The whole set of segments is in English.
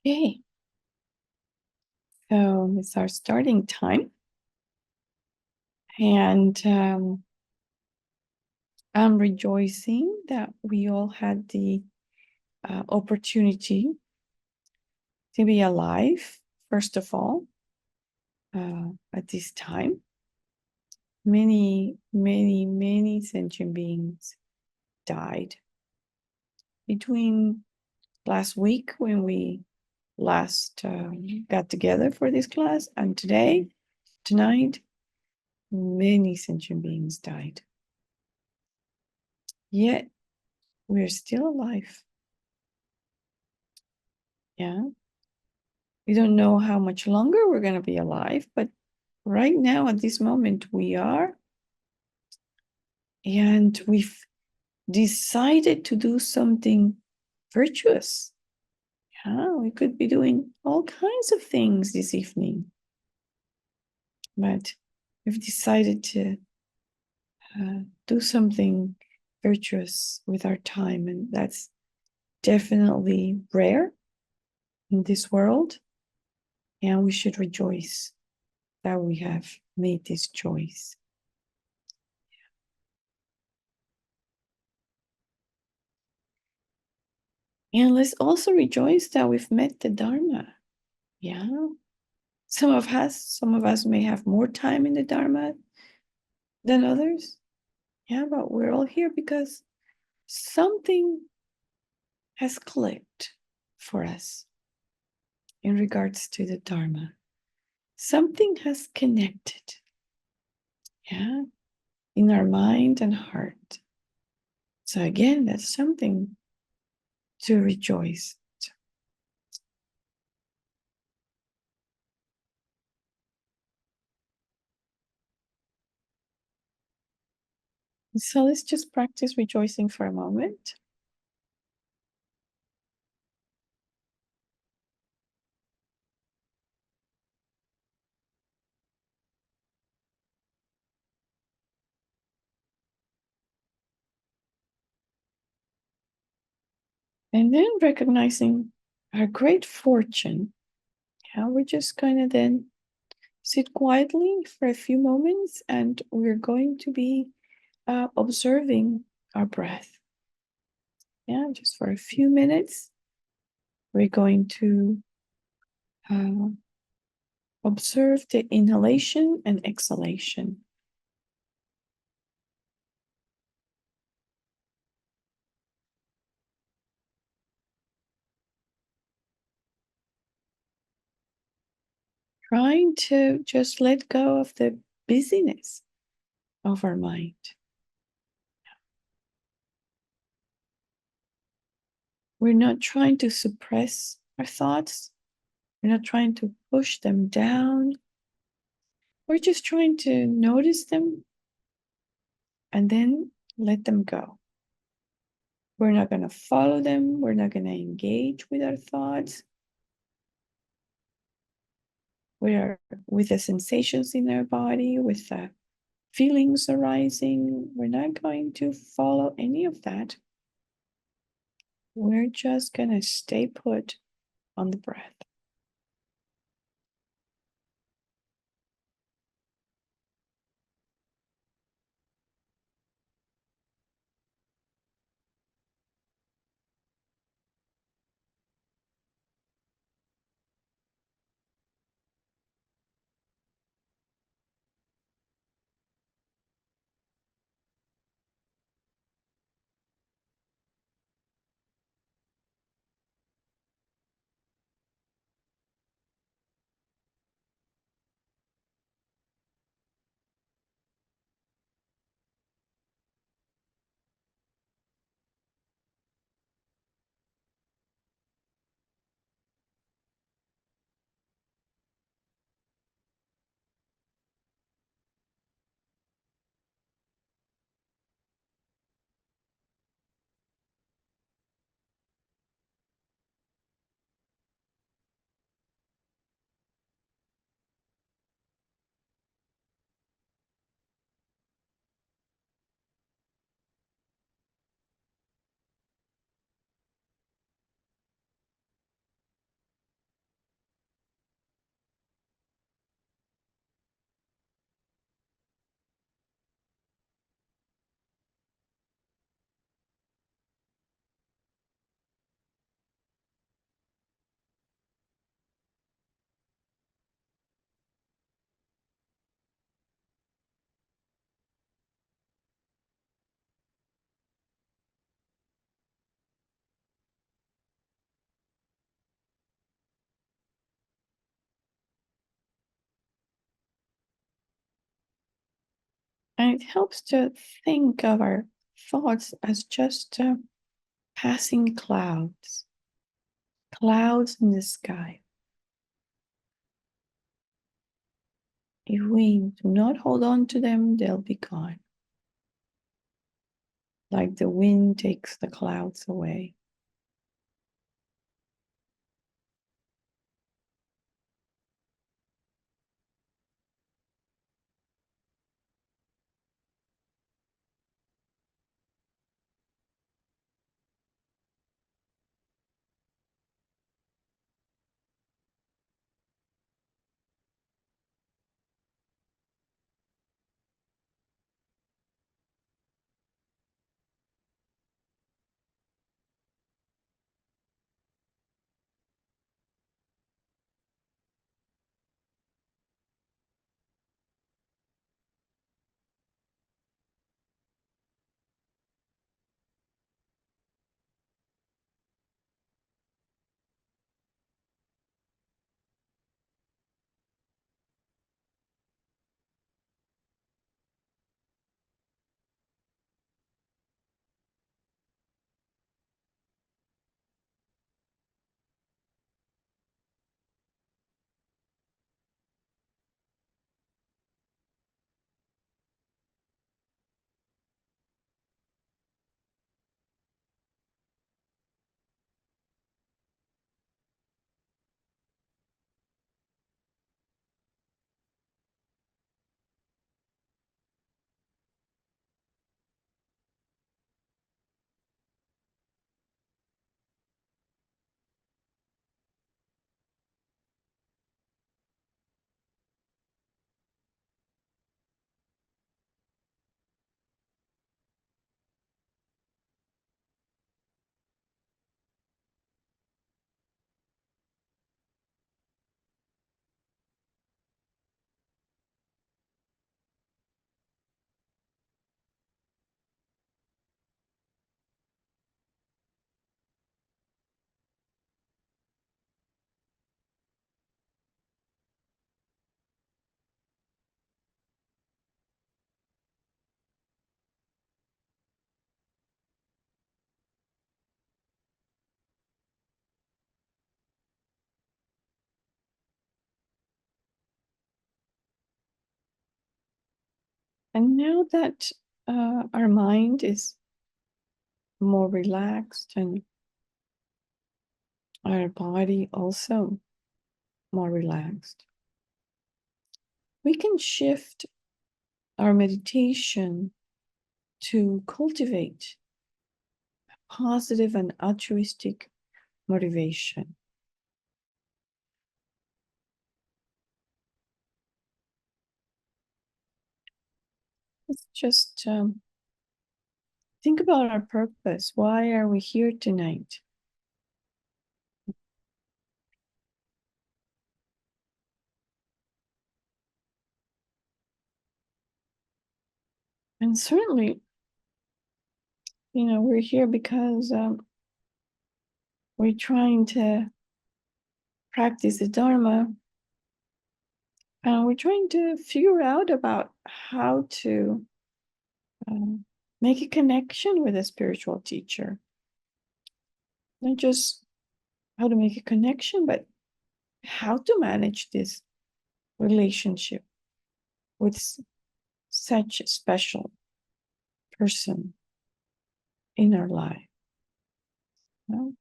Okay, so it's our starting time, and I'm rejoicing that we all had the opportunity to be alive, first of all, at this time. Many sentient beings died between last week when we last got together for this class and tonight, many sentient beings died. Yet we're still alive. Yeah. We don't know how much longer we're going to be alive, but right now at this moment we are. And we've decided to do something virtuous. Yeah, we could be doing all kinds of things this evening. But we've decided to do something virtuous with our time. And that's definitely rare in this world. And we should rejoice that we have made this choice. And let's also rejoice that we've met the Dharma. Yeah. Some of us may have more time in the Dharma than others. Yeah, but we're all here because something has clicked for us in regards to the Dharma. Something has connected. Yeah, in our mind and heart. So again, that's something to rejoice. So let's just practice rejoicing for a moment. And then recognizing our great fortune. Yeah, we're just going to then sit quietly for a few moments and we're going to be observing our breath. Yeah, just for a few minutes, we're going to uh, observe the inhalation and exhalation. Trying to just let go of the busyness of our mind. We're not trying to suppress our thoughts. We're not trying to push them down. We're just trying to notice them and then let them go. We're not going to follow them. We're not going to engage with our thoughts. We're with the sensations in our body, with the feelings arising. We're not going to follow any of that. We're just going to stay put on the breath. And it helps to think of our thoughts as just passing clouds, clouds in the sky. If we do not hold on to them, they'll be gone. Like the wind takes the clouds away. And now that our mind is more relaxed and our body also more relaxed, we can shift our meditation to cultivate positive and altruistic motivation. Let's just think about our purpose. Why are we here tonight? And certainly, we're here because we're trying to practice the Dharma, and we're trying to figure out about how to make a connection with a spiritual teacher. Not just how to make a connection, but how to manage this relationship with such a special person in our life. You know?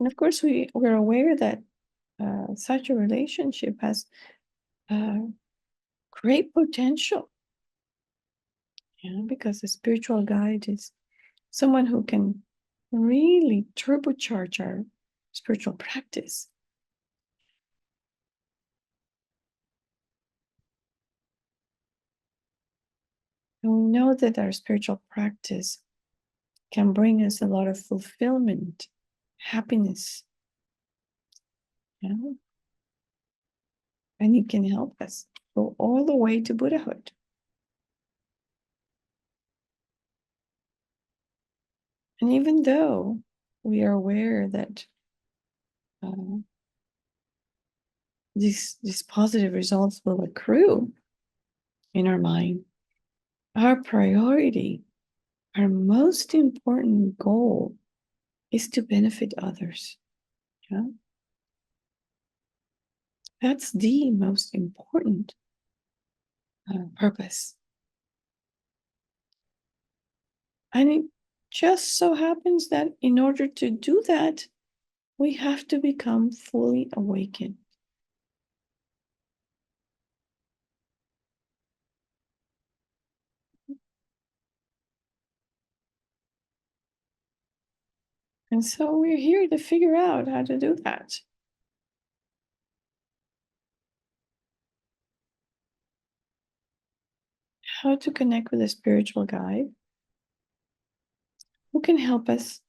And of course, we're aware that such a relationship has uh, great potential, because the spiritual guide is someone who can really turbocharge our spiritual practice. And we know that our spiritual practice can bring us a lot of fulfillment, happiness, and it can help us go all the way to Buddhahood. And even though we are aware that these positive results will accrue in our mind, our priority, our most important goal is to benefit others. Yeah? That's the most important purpose. And it just so happens that in order to do that, we have to become fully awakened. And so we're here to figure out how to do that. How to connect with a spiritual guide who can help us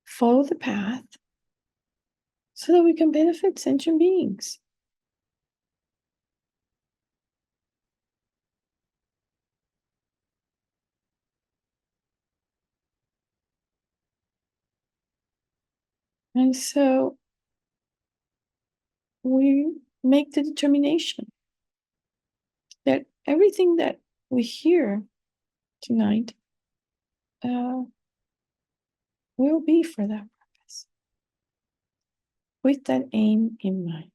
follow the path so that we can benefit sentient beings. And so we make the determination that everything that we hear tonight will be for that purpose, with that aim in mind.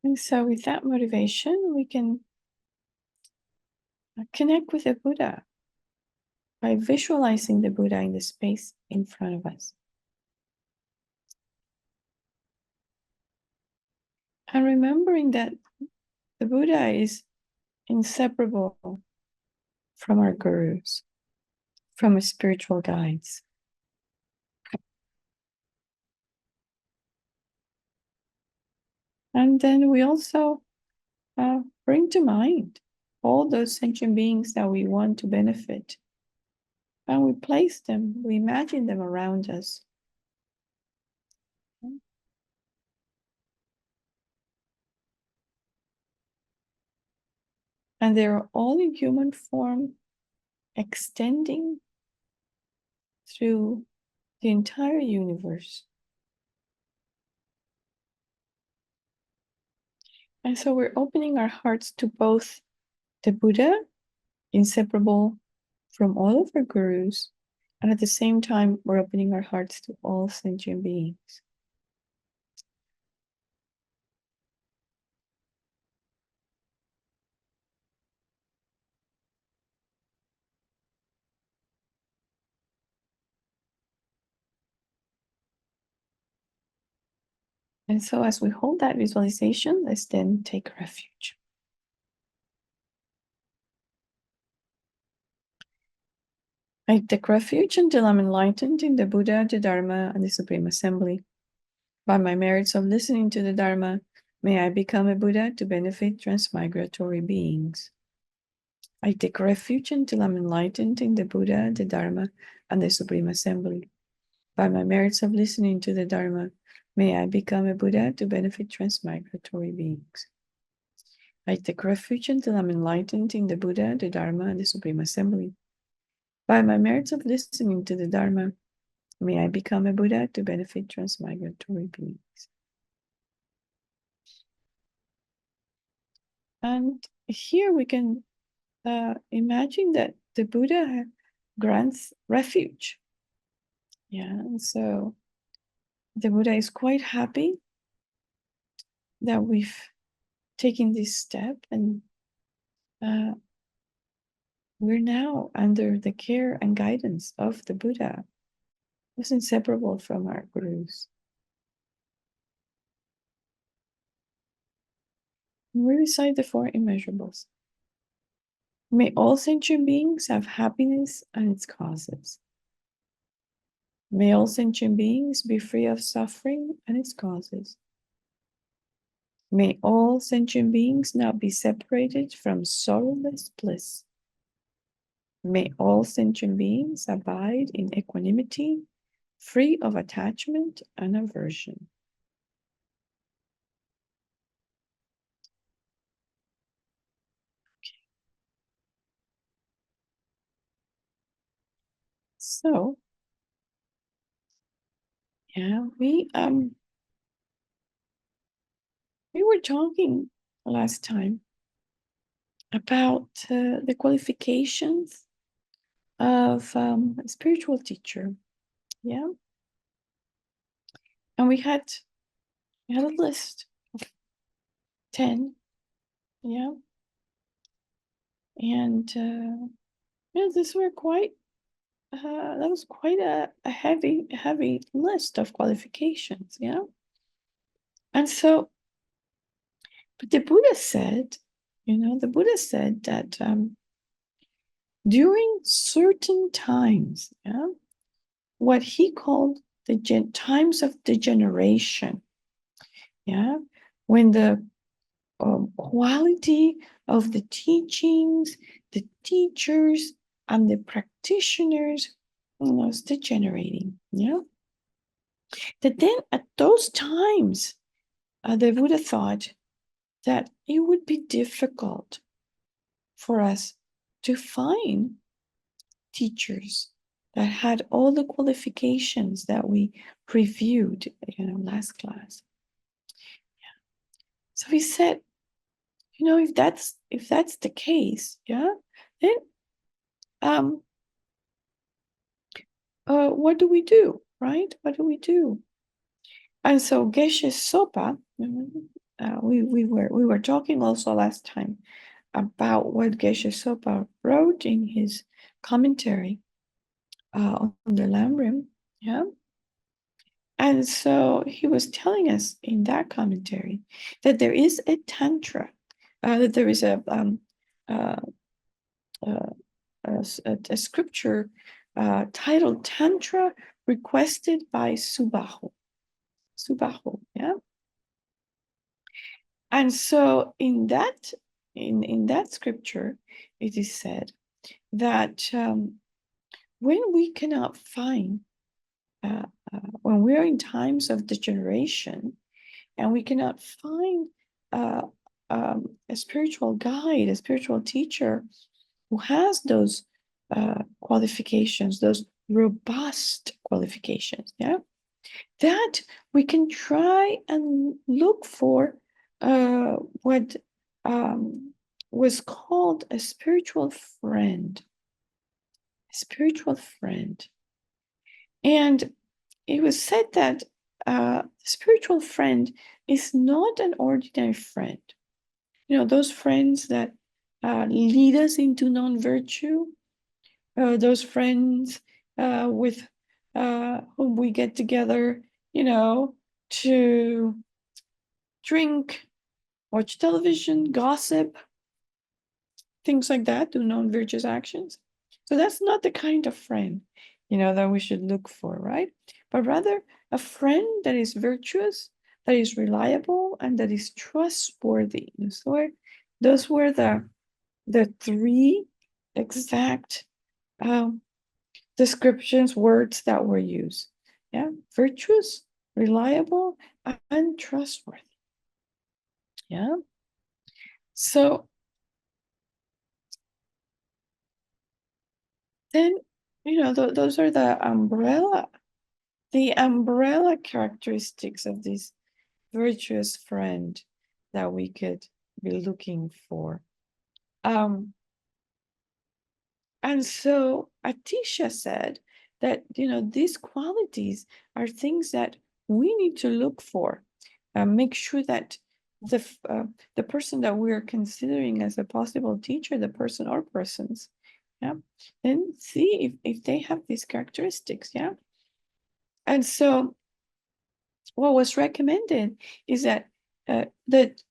And so, with that motivation, we can connect with the Buddha by visualizing the Buddha in the space in front of us. And remembering that the Buddha is inseparable from our gurus, from our spiritual guides. And then we also bring to mind all those sentient beings that we want to benefit. And we place them, we imagine them around us. And they're all in human form, extending through the entire universe. And so we're opening our hearts to both the Buddha, inseparable from all of our gurus, and at the same time, we're opening our hearts to all sentient beings. And so as we hold that visualization, let's then take refuge. I take refuge until I'm enlightened in the Buddha, the Dharma, and the Supreme Assembly. By my merits of listening to the Dharma, may I become a Buddha to benefit transmigratory beings. I take refuge until I'm enlightened in the Buddha, the Dharma, and the Supreme Assembly. By my merits of listening to the Dharma, may I become a Buddha to benefit transmigratory beings. I take refuge until I'm enlightened in the Buddha, the Dharma, and the Supreme Assembly. By my merits of listening to the Dharma, may I become a Buddha to benefit transmigratory beings. And here we can imagine that the Buddha grants refuge. Yeah, and so the Buddha is quite happy that we've taken this step, and we're now under the care and guidance of the Buddha, who's inseparable from our gurus. And we recite the four immeasurables. May all sentient beings have happiness and its causes. May all sentient beings be free of suffering and its causes. May all sentient beings now be separated from sorrowless bliss. May all sentient beings abide in equanimity, free of attachment and aversion. So, yeah, we were talking last time about the qualifications of a spiritual teacher. Yeah, and we had a list of 10. Yeah, and yeah, these were quite. That was quite a heavy list of qualifications. Yeah, and so, but the Buddha said, the Buddha said that during certain times, yeah, what he called the times of degeneration, yeah, when the quality of the teachings, the teachers, and the practitioners was degenerating, yeah. That then at those times, the Buddha thought that it would be difficult for us to find teachers that had all the qualifications that we reviewed, last class. Yeah. So he said, if that's the case, yeah, then what do we do, right? What do we do? And so Geshe Sopa, we were talking also last time about what Geshe Sopa wrote in his commentary on the Lamrim, yeah. And so he was telling us in that commentary that there is a tantra, that there is uh, uh, a scripture titled Tantra requested by Subahu. Subahu, yeah. And so in that scripture, it is said that when we cannot find, when we're in times of degeneration, and we cannot find uh, a spiritual guide, a spiritual teacher who has those qualifications, those robust qualifications, yeah, that we can try and look for what was called a spiritual friend. A spiritual friend. And it was said that the spiritual friend is not an ordinary friend. Those friends that lead us into non-virtue, those friends with whom we get together, to drink, watch television, gossip, things like that, do non-virtuous actions. So that's not the kind of friend, that we should look for, right? But rather a friend that is virtuous, that is reliable, and that is trustworthy. Those were the three exact descriptions, words that were used. Yeah, virtuous, reliable, and trustworthy. Yeah. So then, those are the umbrella characteristics of this virtuous friend that we could be looking for. And so Atisha said that, these qualities are things that we need to look for. Make sure that the person that we're considering as a possible teacher, the person or persons, yeah, then see if they have these characteristics, yeah. And so what was recommended is that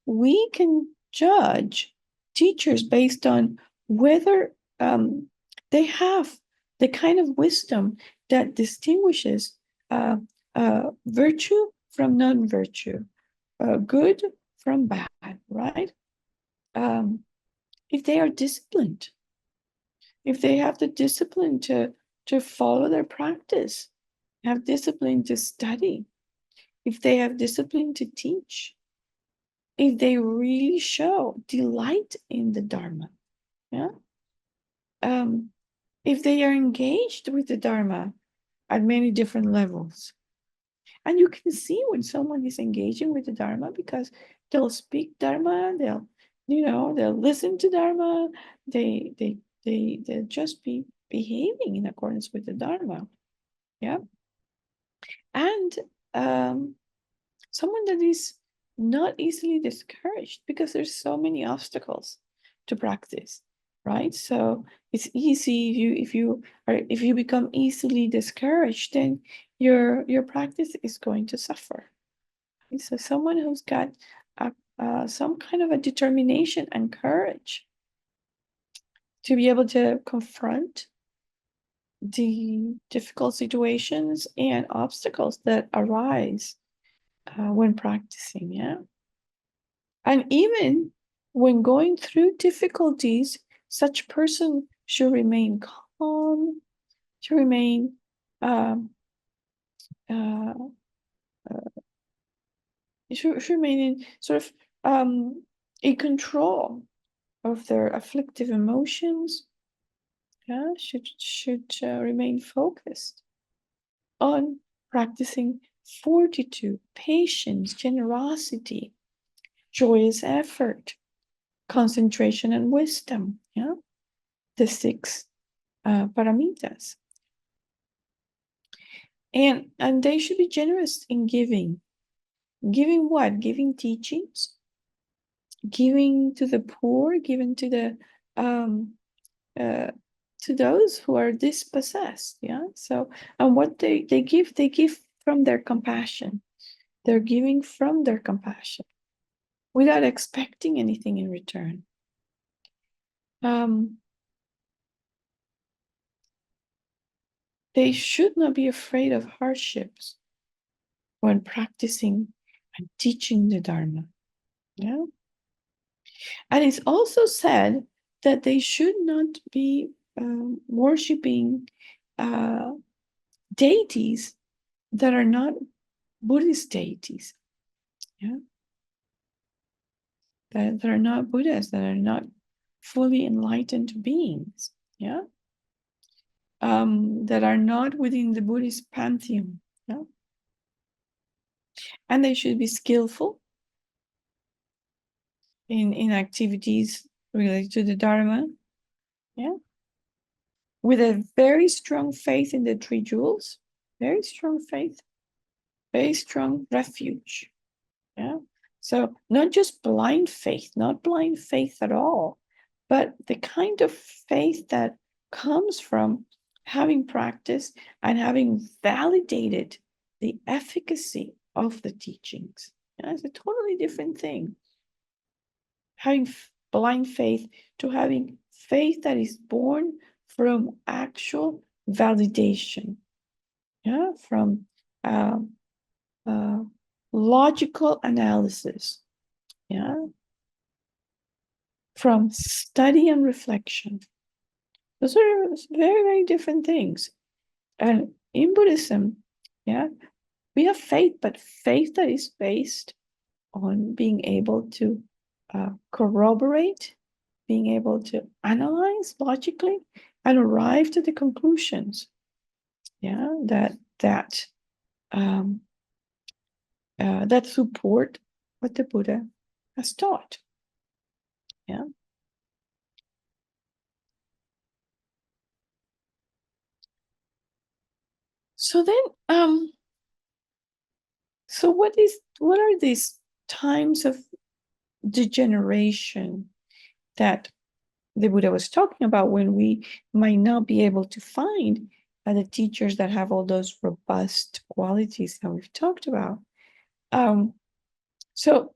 we can judge teachers based on whether they have the kind of wisdom that distinguishes virtue from non-virtue, good from bad, right? If they are disciplined, if they have the discipline to follow their practice, have discipline to study, if they have discipline to teach, if they really show delight in the Dharma, yeah, if they are engaged with the Dharma at many different levels. And you can see when someone is engaging with the Dharma because they'll speak Dharma, they'll listen to Dharma, they'll just be behaving in accordance with the Dharma. Yeah. And someone that is not easily discouraged because there's so many obstacles to practice, right? So it's easy if you become easily discouraged, then your practice is going to suffer. So someone who's got some kind of a determination and courage to be able to confront the difficult situations and obstacles that arise when practicing, yeah. And even when going through difficulties, such person should remain calm, should remain um, uh, should remain in sort of in control of their afflictive emotions. Yeah, should remain focused on practicing fortitude, patience, generosity, joyous effort, concentration, and wisdom. Yeah, the six paramitas. And they should be generous in giving. Giving what? Giving teachings, giving to the poor, giving to the uh, to those who are dispossessed. Yeah. So, and what they give from their compassion. They're giving from their compassion without expecting anything in return. They should not be afraid of hardships when practicing and teaching the Dharma. Yeah. And it's also said that they should not be worshipping deities that are not Buddhist deities. Yeah. That are not Buddhas, that are not fully enlightened beings. Yeah. That are not within the Buddhist pantheon. Yeah. And they should be skillful in activities related to the Dharma. Yeah. With a very strong faith in the three jewels, very strong faith, very strong refuge. Yeah. So not just blind faith, not blind faith at all, but the kind of faith that comes from having practiced and having validated the efficacy of the teachings. Yeah, it's a totally different thing. Having blind faith to having faith that is born from actual validation. Yeah, from uh, logical analysis. Yeah, from study and reflection. Those are very, very different things. And in Buddhism, yeah, we have faith, but faith that is based on being able to corroborate, being able to analyze logically, and arrive to the conclusions. Yeah, that support what the Buddha has taught. Yeah. So then, so what are these times of degeneration that the Buddha was talking about when we might not be able to find the teachers that have all those robust qualities that we've talked about? So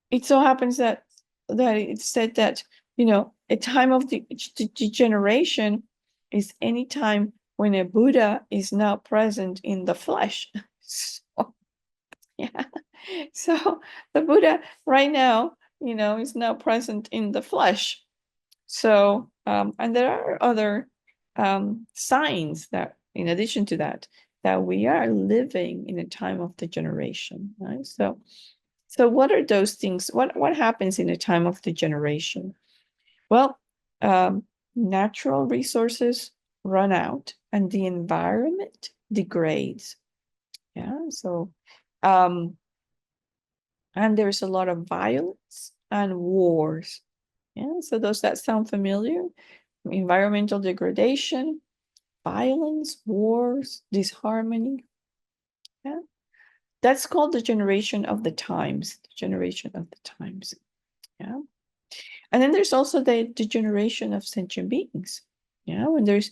it so happens that it's said that a time of degeneration is any time when a Buddha is not present in the flesh. So, yeah. So the Buddha right now, is not present in the flesh. So, and there are other signs that, in addition to that, that we are living in a time of degeneration, right? So what are those things? What happens in a time of degeneration? Well, natural resources run out and the environment degrades. Yeah. So, and there's a lot of violence and wars. Yeah. So those that sound familiar, environmental degradation, violence, wars, disharmony. Yeah. That's called the generation of the times, the generation of the times. Yeah. And then there's also the degeneration of sentient beings. Yeah, when there's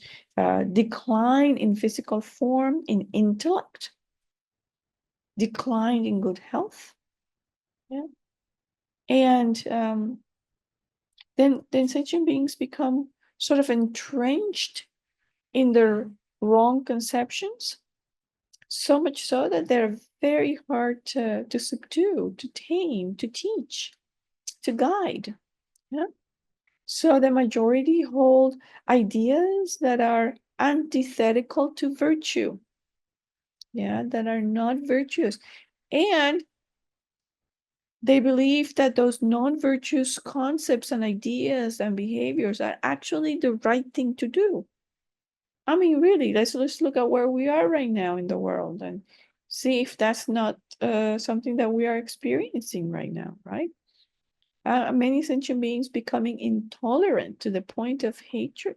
decline in physical form, in intellect, decline in good health. Yeah. And then sentient beings become sort of entrenched in their wrong conceptions, so much so that they're very hard to subdue, to tame, to teach, to guide. Yeah. So the majority hold ideas that are antithetical to virtue, yeah, that are not virtuous. And they believe that those non-virtuous concepts and ideas and behaviors are actually the right thing to do. I mean, really, let's look at where we are right now in the world and see if that's not something that we are experiencing right now, right? Many sentient beings becoming intolerant to the point of hatred.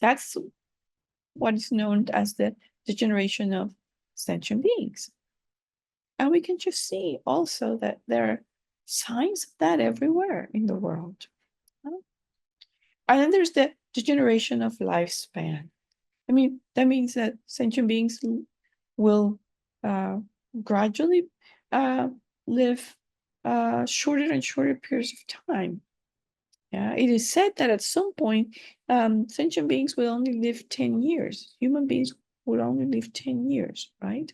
That's what is known as the degeneration of sentient beings. And we can just see also that there are signs of that everywhere in the world. And then there's the degeneration of lifespan. I mean, that means that sentient beings will uh, gradually live shorter and shorter periods of time. Yeah, it is said that at some point, sentient beings will only live 10 years. Human beings will only live 10 years, right?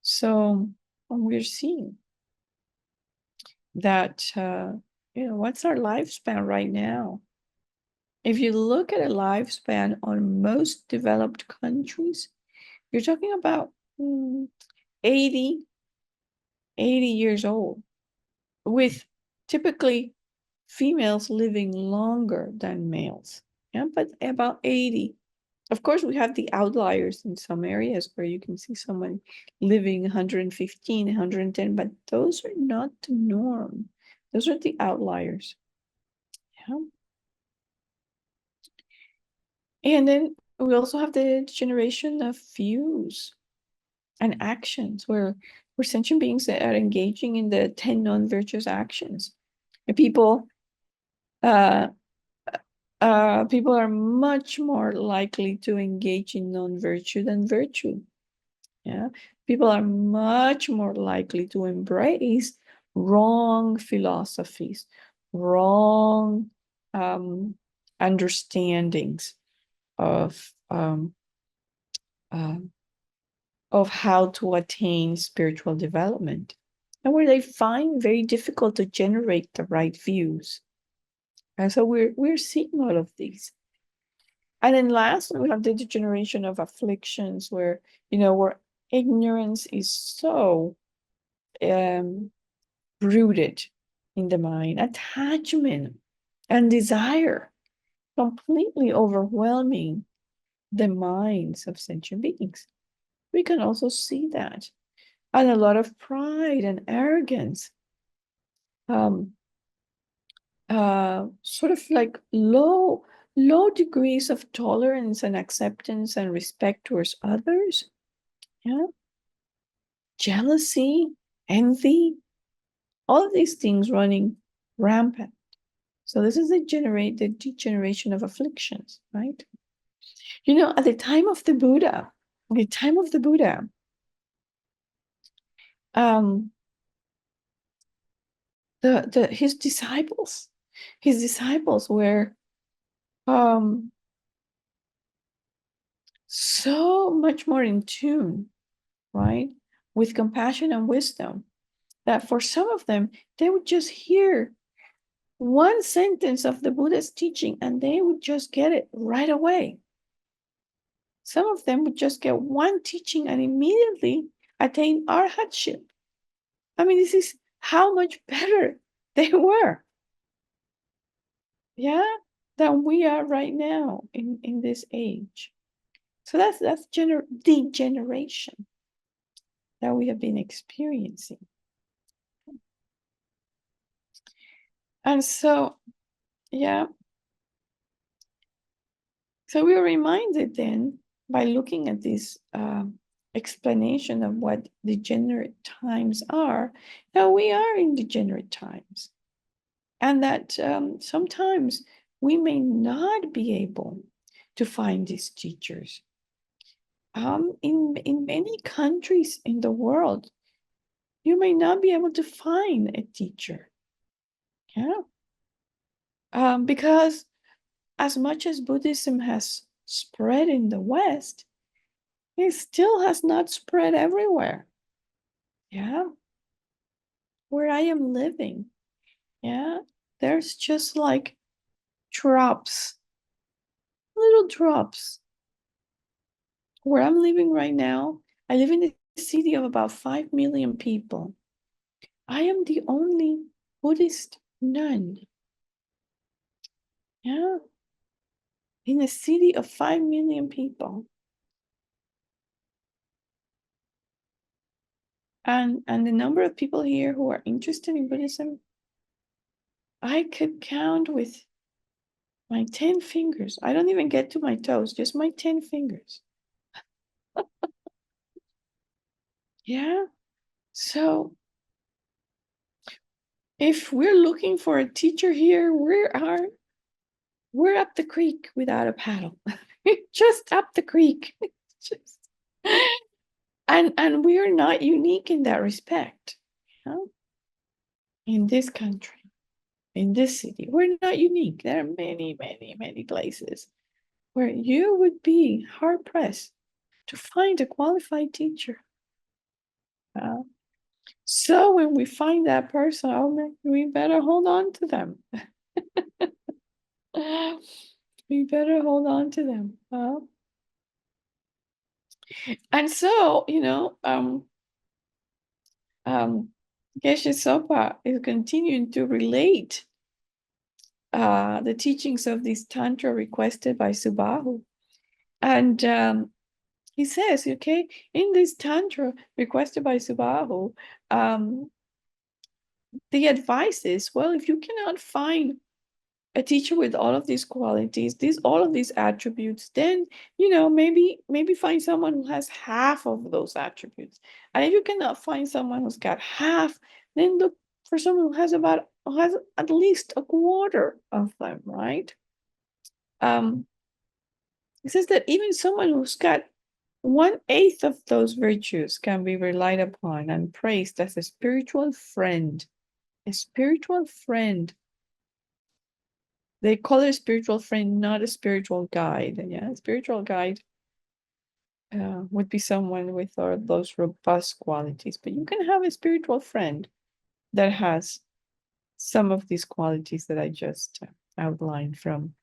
So we're seeing that, what's our lifespan right now? If you look at a lifespan on most developed countries, you're talking about 80, 80 years old, with typically females living longer than males. Yeah, but about 80. Of course, we have the outliers in some areas where you can see someone living 115, 110, but those are not the norm. Those are the outliers. Yeah. And then we also have the generation of views and actions where sentient beings are engaging in the 10 non-virtuous actions. And uh, people are much more likely to engage in non-virtue than virtue. Yeah, people are much more likely to embrace wrong philosophies, wrong understandings of uh, of how to attain spiritual development, and where they find very difficult to generate the right views. And so we're seeing all of these. And then last, we have the degeneration of afflictions, where ignorance is so rooted in the mind, attachment and desire completely overwhelming the minds of sentient beings. We can also see that. And a lot of pride and arrogance, um, sort of like low degrees of tolerance and acceptance and respect towards others. Yeah. Jealousy, envy, all of these things running rampant. So this is the degeneration of afflictions, right? At the time of the Buddha, um, the his disciples were um so much more in tune, right, with compassion and wisdom, that for some of them, they would just hear one sentence of the Buddha's teaching and they would just get it right away. Some of them would just get one teaching and immediately attain arhatship. I mean, this is how much better they were, yeah, than we are right now in this age. So that's degeneration that we have been experiencing. And so, yeah, so we were reminded then by looking at this explanation of what degenerate times are, that we are in degenerate times. And that sometimes we may not be able to find these teachers. In many countries in the world, you may not be able to find a teacher. Yeah. Because as much as Buddhism has spread in the West, it still has not spread everywhere. Yeah. Where I am living, yeah, there's just like drops, little drops. Where I'm living right now, I live in a city of about 5 million people. I am the only Buddhist nun. Yeah. In a city of 5 million people. And the number of people here who are interested in Buddhism, I could count with my 10 fingers. I don't even get to my toes, just my 10 fingers. Yeah. So if we're looking for a teacher here, we're up the creek without a paddle. Just up the creek. Just, and we're not unique in that respect. You know? In this country, in this city, we're not unique. There are many, many, many places where you would be hard pressed to find a qualified teacher. So when we find that person, we better hold on to them. We better hold on to them. And so, Geshe Sopa is continuing to relate the teachings of this Tantra requested by Subahu. And he says, okay, in this Tantra requested by Subahu, the advice is, well, if you cannot find a teacher with all of these qualities, all of these attributes, then maybe find someone who has half of those attributes. And if you cannot find someone who's got half, then look for someone who has at least a quarter of them, right? It says that even someone who's got 1/8 of those virtues can be relied upon and praised as a spiritual friend. A spiritual friend. They call it a spiritual friend, not a spiritual guide. Yeah, a spiritual guide would be someone with those robust qualities. But you can have a spiritual friend that has some of these qualities that I just outlined from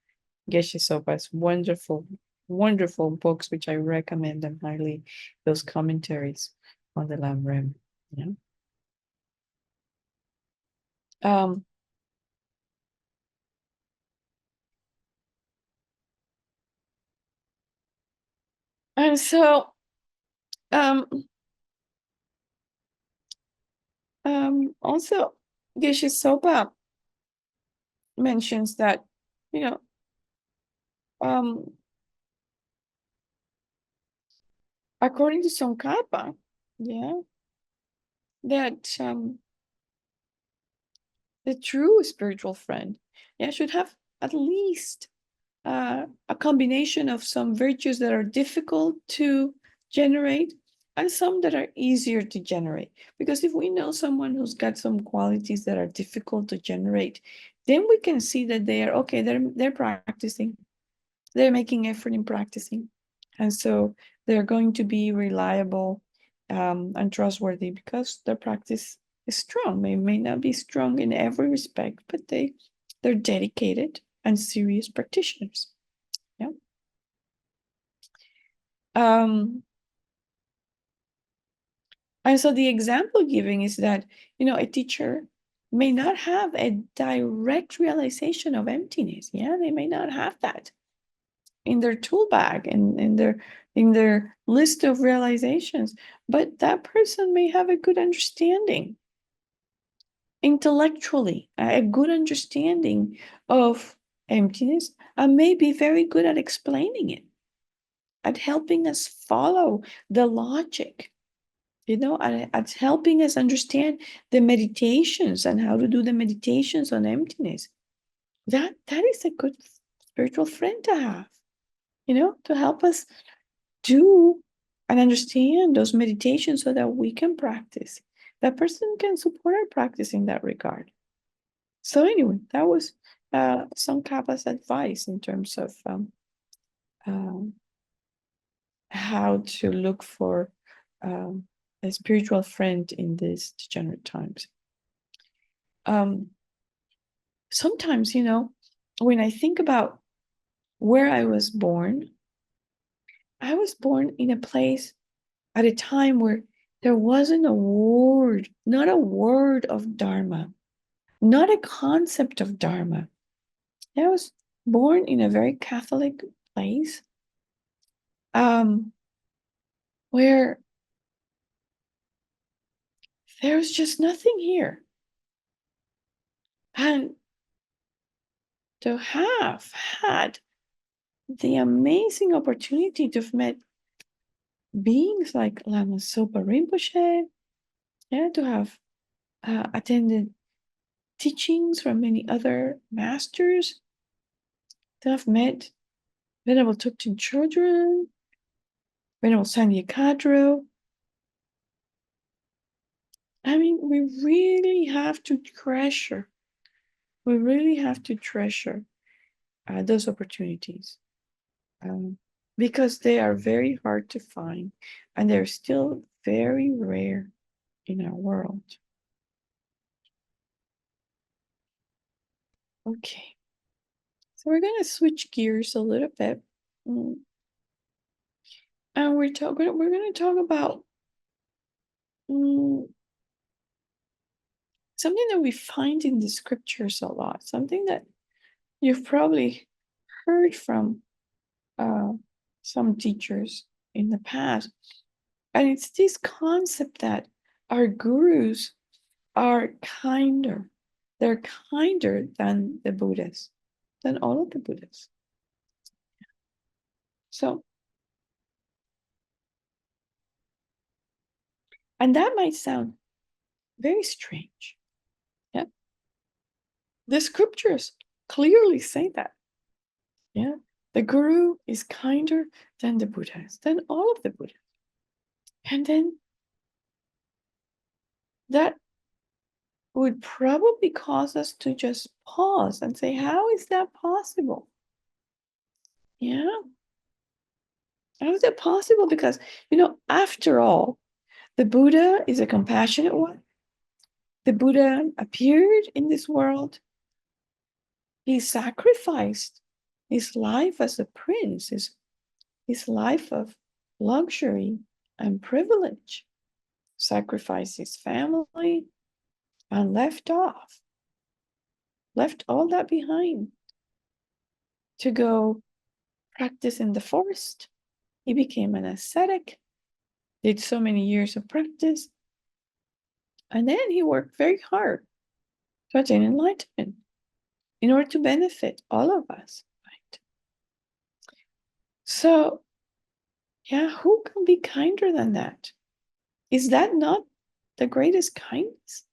Geshe Sopa's wonderful, wonderful books, which I recommend them highly, those commentaries on the Lam Rim. Yeah. And so also Geshe Sopa mentions that, you know, according to Tsongkhapa, yeah, that the true spiritual friend, yeah, should have at least a combination of some virtues that are difficult to generate and some that are easier to generate. Because if we know someone who's got some qualities that are difficult to generate, then we can see that they are okay. They're practicing. They're making effort in practicing, and so they're going to be reliable and trustworthy because their practice is strong. They may not be strong in every respect, but they They're dedicated and serious practitioners. Yeah. And so the example giving is that, a teacher may not have a direct realization of emptiness. Yeah, they may not have that in their tool bag and in their list of realizations, but that person may have a good understanding intellectually, a good understanding of emptiness, and may be very good at explaining it, at helping us follow the logic, at helping us understand the meditations and how to do the meditations on emptiness. That is a good spiritual friend to have, to help us do and understand those meditations so that we can practice. That person can support our practice in that regard. So anyway, that was Tsongkhapa's advice in terms of um, how to look for a spiritual friend in these degenerate times. Sometimes, when I think about where I was born in a place at a time where there wasn't a word, not a word of Dharma, not a concept of Dharma. I was born in a very Catholic place, where there's just nothing here. And to have had the amazing opportunity to have met beings like Lama Sopa Rinpoche, to have attended teachings from many other masters, to have met Venerable Thubten children, Venerable Sanya Kadro. I mean, we really have to treasure those opportunities, because they are very hard to find and they're still very rare in our world. Okay, so we're going to switch gears a little bit, and we're going to talk about something that we find in the scriptures a lot, something that you've probably heard from some teachers in the past. And it's this concept that our gurus are kinder. They're kinder than the Buddhas, than all of the Buddhas. So, and that might sound very strange. Yeah. The scriptures clearly say that. Yeah. The guru is kinder than the Buddhas, than all of the Buddhas. And then that would probably cause us to just pause and say, how is that possible? Yeah. How is it possible? Because, after all, the Buddha is a compassionate one. The Buddha appeared in this world. He sacrificed his life as a prince, his life of luxury and privilege, sacrificed his family and left all that behind to go practice in the forest. He became an ascetic, did so many years of practice, and then he worked very hard to attain enlightenment in order to benefit all of us, right? So, yeah, who can be kinder than that? Is that not the greatest kindness?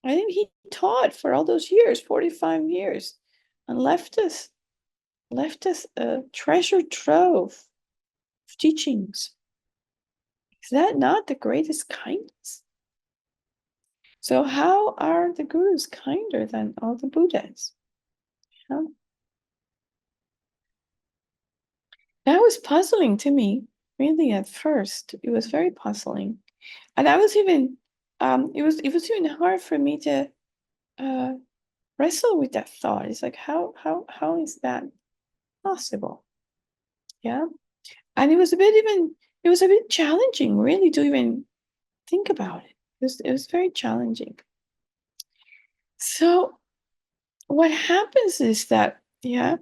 I think he taught for all those years, 45 years, and left us a treasure trove of teachings. Is that not the greatest kindness? So how are the gurus kinder than all the Buddhas? Yeah. That was puzzling to me, really, at first. It was very puzzling. And I was even, it was even hard for me to wrestle with that thought. It's like, how is that possible? Yeah. And it was a bit challenging, really, to even think about it. It was very challenging. So what happens is that, yeah,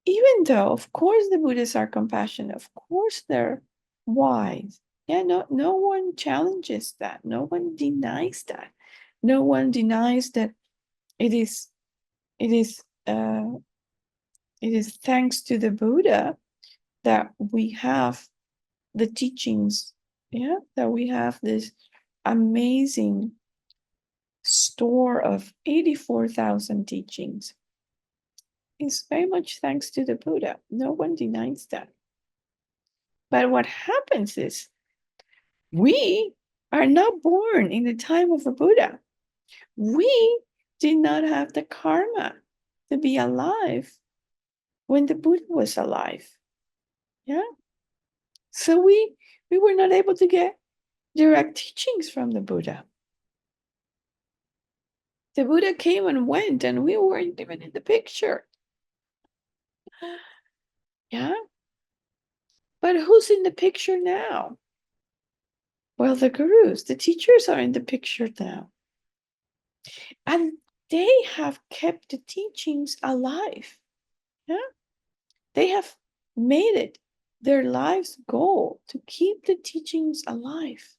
even though, of course, the Buddhists are compassionate, of course, they're wise. Yeah, no one challenges that. No one denies that. No one denies that it is it is uh, it is thanks to the Buddha that we have the teachings. Yeah, that we have this amazing store of 84,000 teachings. It's very much thanks to the Buddha. No one denies that. But what happens is we are not born in the time of a Buddha. We did not have the karma to be alive when the Buddha was alive. Yeah. So we were not able to get direct teachings from the Buddha. The Buddha came and went, and we weren't even in the picture. Yeah. But who's in the picture now? Well, the gurus, the teachers are in the picture now. And they have kept the teachings alive. Yeah. They have made it their life's goal to keep the teachings alive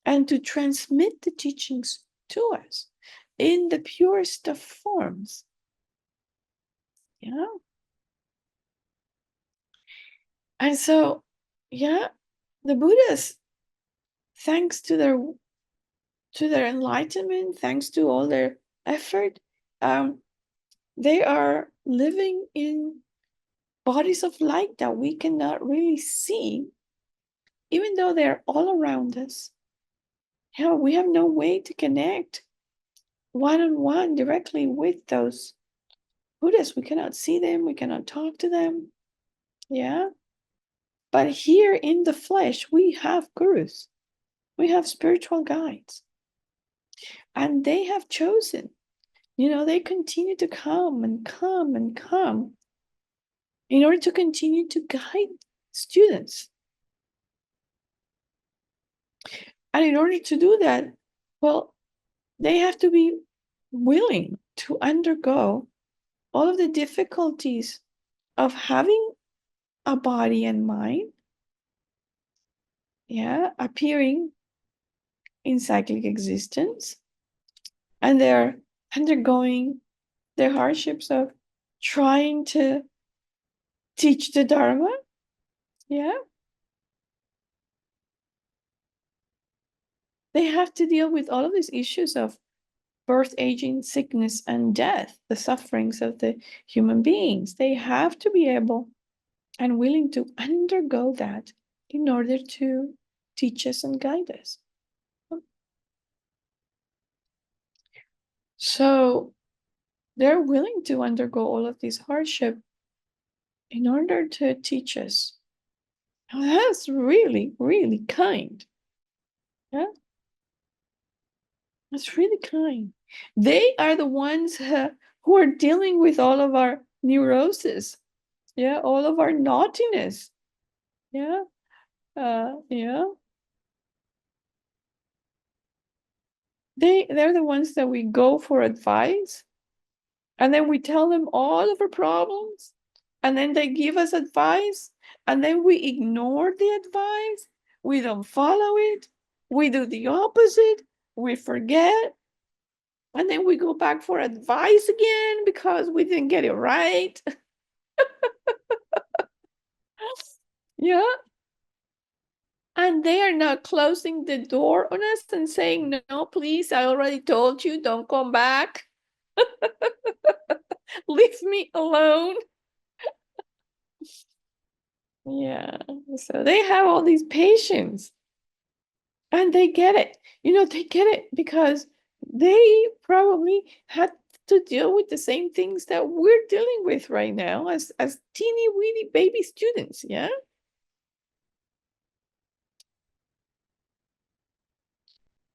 and to transmit the teachings to us in the purest of forms. Yeah. And so, yeah, the Buddhas, thanks to their enlightenment, thanks to all their effort, they are living in bodies of light that we cannot really see, even though they're all around us. Yeah, we have no way to connect one-on-one directly with those Buddhists. We cannot see them, we cannot talk to them. Yeah. But here in the flesh, we have gurus, we have spiritual guides, and they have chosen, they continue to come and come and come in order to continue to guide students. And in order to do that, well, they have to be willing to undergo all of the difficulties of having a body and mind, yeah, appearing in cyclic existence. And they're undergoing the hardships of trying to teach the Dharma. Yeah. They have to deal with all of these issues of birth, aging, sickness, and death, the sufferings of the human beings. They have to be able and willing to undergo that in order to teach us and guide us. So they're willing to undergo all of this hardship in order to teach us. Now, that's really, really kind. Yeah, that's really kind. They are the ones who are dealing with all of our neurosis. Yeah, all of our naughtiness. Yeah, yeah. They're the ones that we go for advice, and then we tell them all of our problems, and then they give us advice, and then we ignore the advice, we don't follow it, we do the opposite, we forget, and then we go back for advice again because we didn't get it right. Yeah. And they are not closing the door on us and saying, no, please, I already told you, don't come back. Leave me alone. Yeah. So they have all these patience, and they get it. They get it because they probably had to deal with the same things that we're dealing with right now as teeny weeny baby students. Yeah.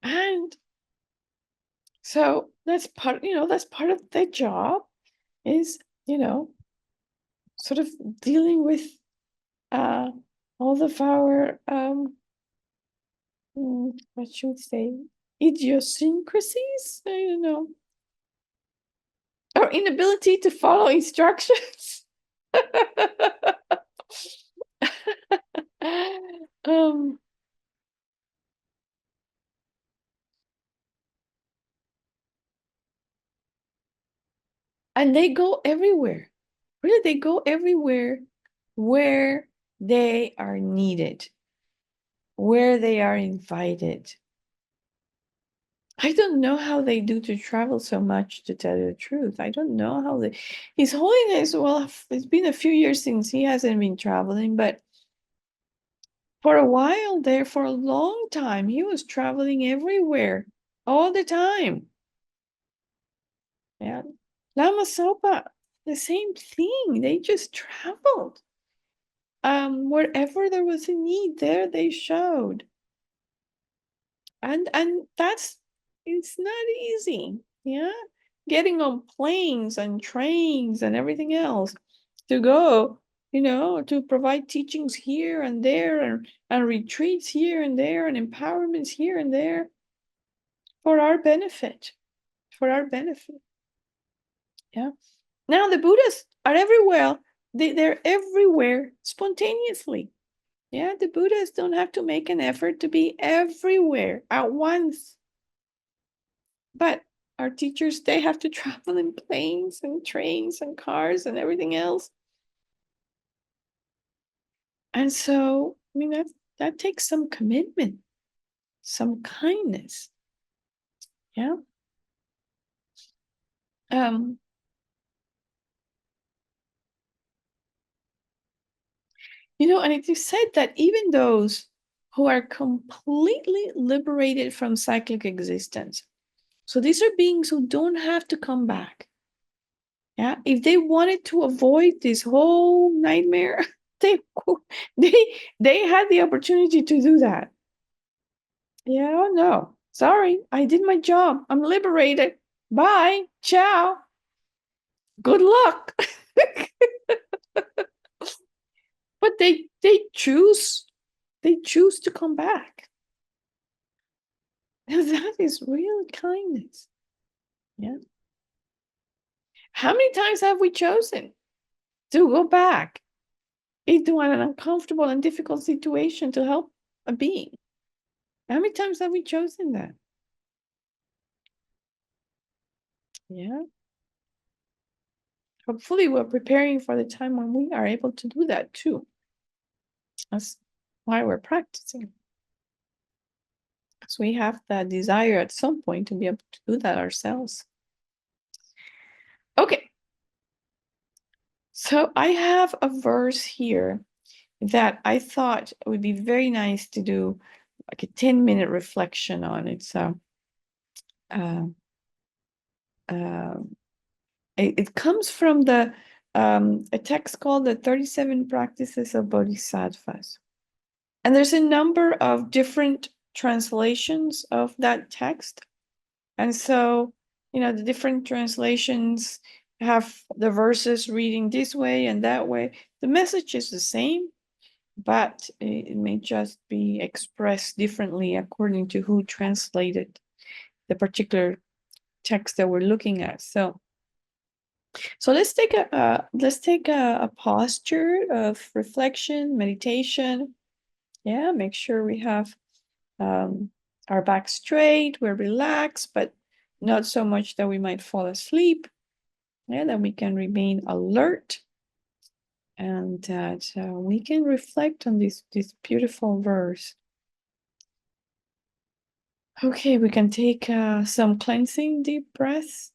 And So that's that's part of their job is, sort of dealing with uh, all of our, what should we say, idiosyncrasies? I don't know. Our inability to follow instructions. um, and they go everywhere. Really, they go everywhere where they are needed, where they are invited. I don't know how they do to travel so much, to tell you the truth. I don't know how they. His Holiness, well, it's been a few years since he hasn't been traveling, but for a while there, for a long time, he was traveling everywhere, all the time. Yeah. Lama Sopa, the same thing. They just traveled. Wherever there was a need, there they showed. And that's it's not easy. Yeah. Getting on planes and trains and everything else to go, to provide teachings here and there and retreats here and there and empowerments here and there for our benefit. For our benefit. Yeah. Now the Buddhists are everywhere. They're everywhere spontaneously. Yeah, the Buddhists don't have to make an effort to be everywhere at once. But our teachers, they have to travel in planes and trains and cars and everything else. And so, that takes some commitment, some kindness. Yeah. Um, and it is said that even those who are completely liberated from cyclic existence, so these are beings who don't have to come back. Yeah, if they wanted to avoid this whole nightmare, they they had the opportunity to do that. Yeah, oh no. Sorry, I did my job. I'm liberated. Bye. Ciao. Good luck. But they choose to come back. And that is real kindness. Yeah. How many times have we chosen to go back into an uncomfortable and difficult situation to help a being? How many times have we chosen that? Yeah. Hopefully, we're preparing for the time when we are able to do that too. That's why we're practicing. Because we have that desire at some point to be able to do that ourselves. Okay. So I have a verse here that I thought would be very nice to do like a 10-minute reflection on. It's uh, uh, it comes from a text called the 37 Practices of Bodhisattvas. And there's a number of different translations of that text. And so, the different translations have the verses reading this way and that way. The message is the same, but it may just be expressed differently according to who translated the particular text that we're looking at. So let's take a posture of reflection, meditation. Yeah, make sure we have our back straight, we're relaxed, but not so much that we might fall asleep. Yeah, that we can remain alert, and that we can reflect on this beautiful verse. Okay, we can take some cleansing deep breaths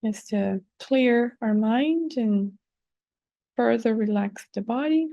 just to clear our mind and further relax the body.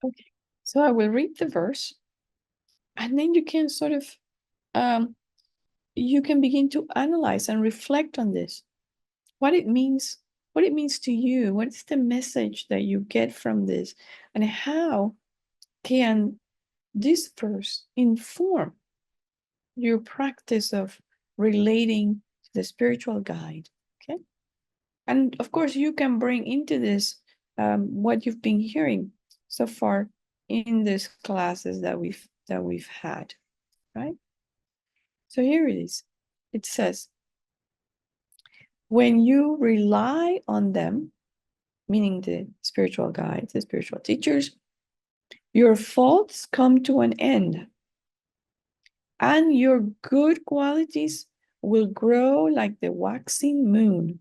Okay. So I will read the verse, and then you can sort of um, you can begin to analyze and reflect on this, what it means, what it means to you, what is the message that you get from this, and how can this verse inform your practice of relating to the spiritual guide. Okay. And of course, you can bring into this what you've been hearing so far in these classes that we've had, right? So here it is. It says, when you rely on them, meaning the spiritual guides, the spiritual teachers, your faults come to an end, and your good qualities will grow like the waxing moon.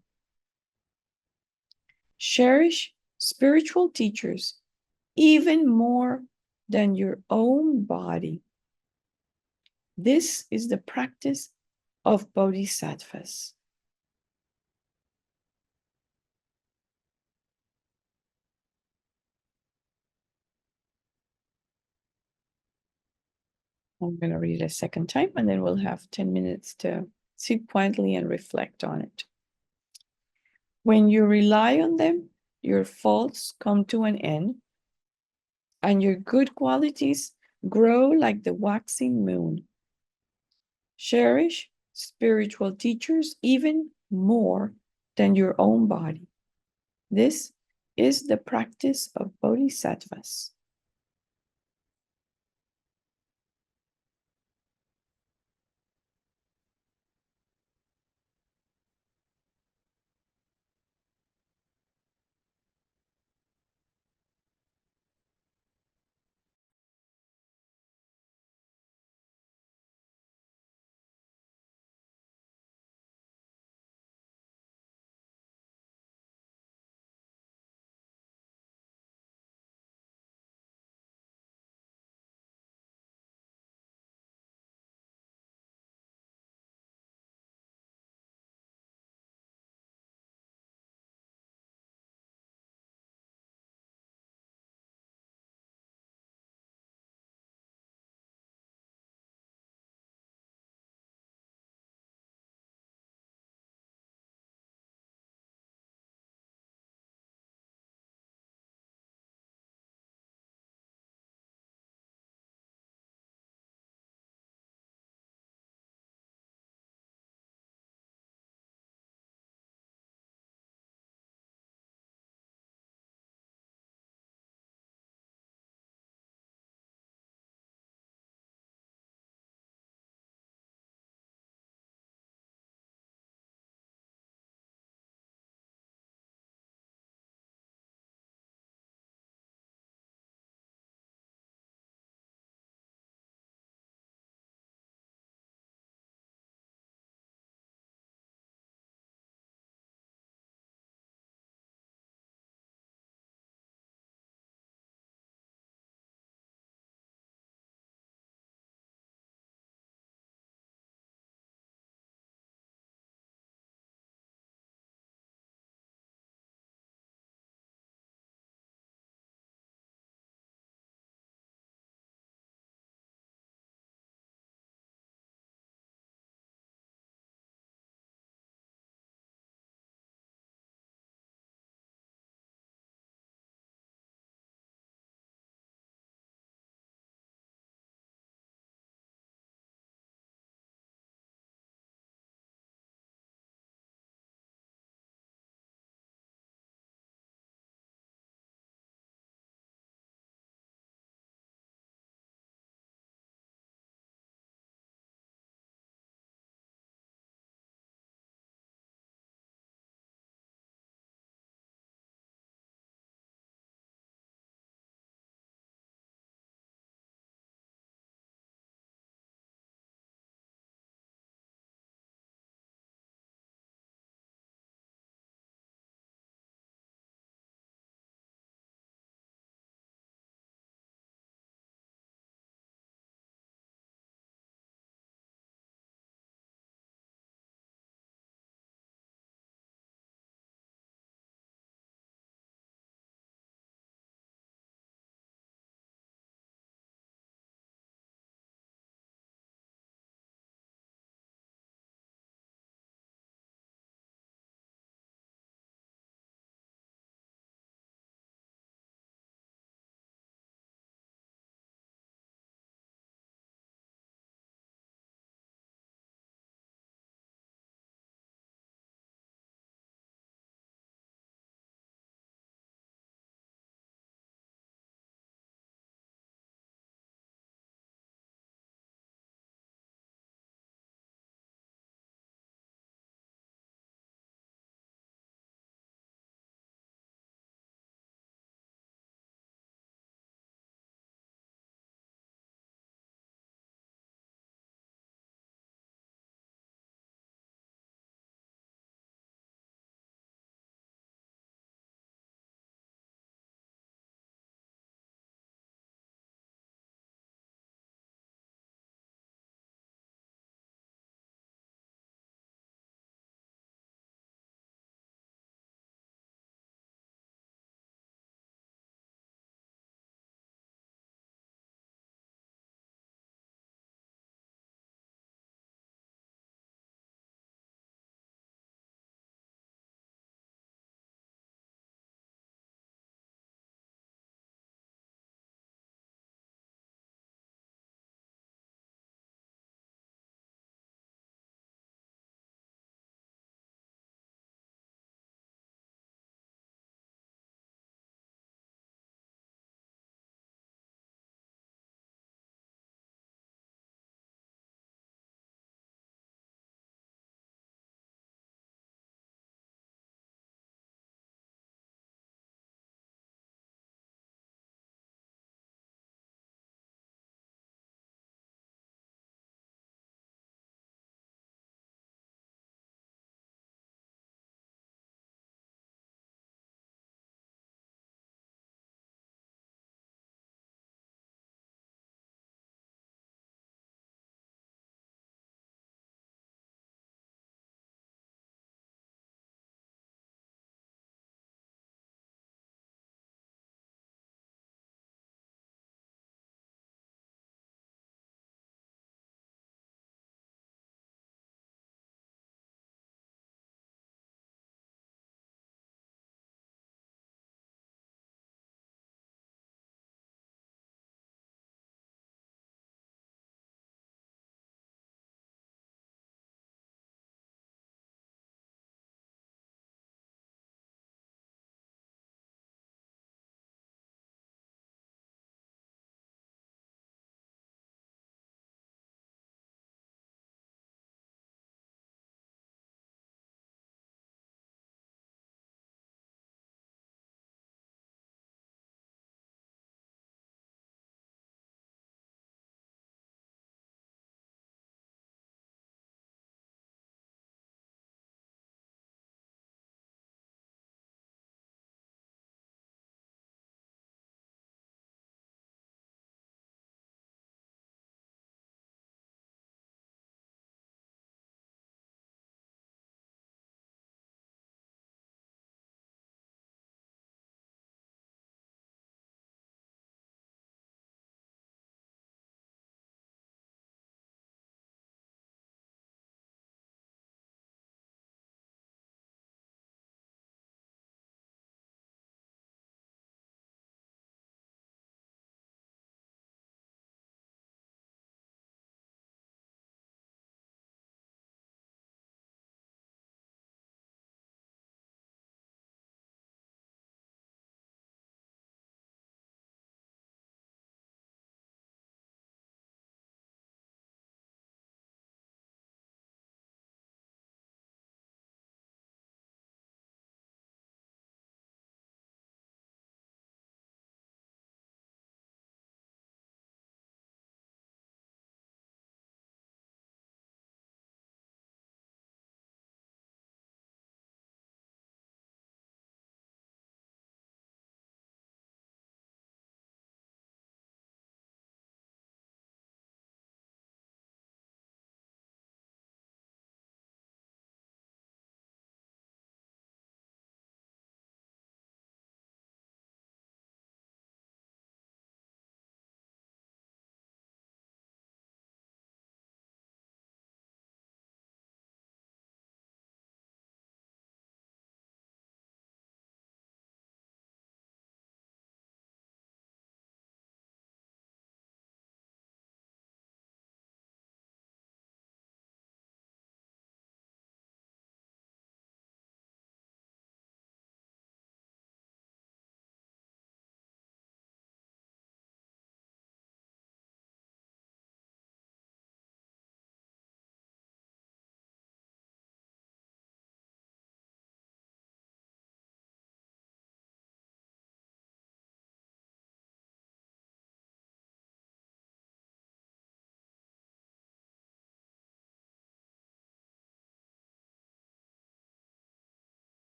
Cherish spiritual teachers even more than your own body. This is the practice of bodhisattvas. I'm going to read it a second time, and then we'll have 10 minutes to sit quietly and reflect on it. When you rely on them, your faults come to an end, and your good qualities grow like the waxing moon. Cherish spiritual teachers even more than your own body. This is the practice of bodhisattvas.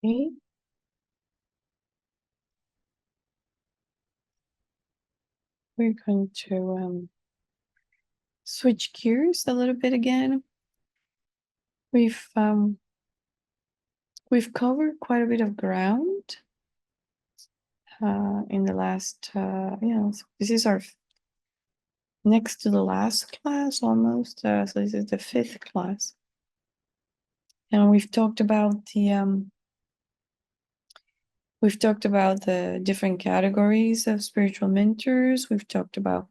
Okay. We're going to switch gears a little bit again. We've covered quite a bit of ground in the last, so this is our next to the last class almost. So this is the 5th class, and we've talked about the different categories of spiritual mentors. We've talked about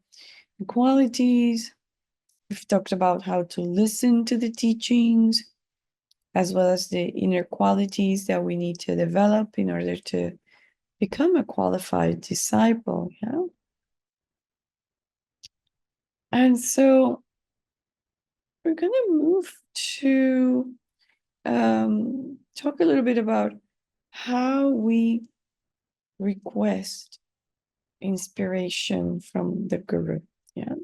the qualities. We've talked about how to listen to the teachings, as well as the inner qualities that we need to develop in order to become a qualified disciple. Yeah. And so we're going to move to talk a little bit about how we request inspiration from the guru. Yeah.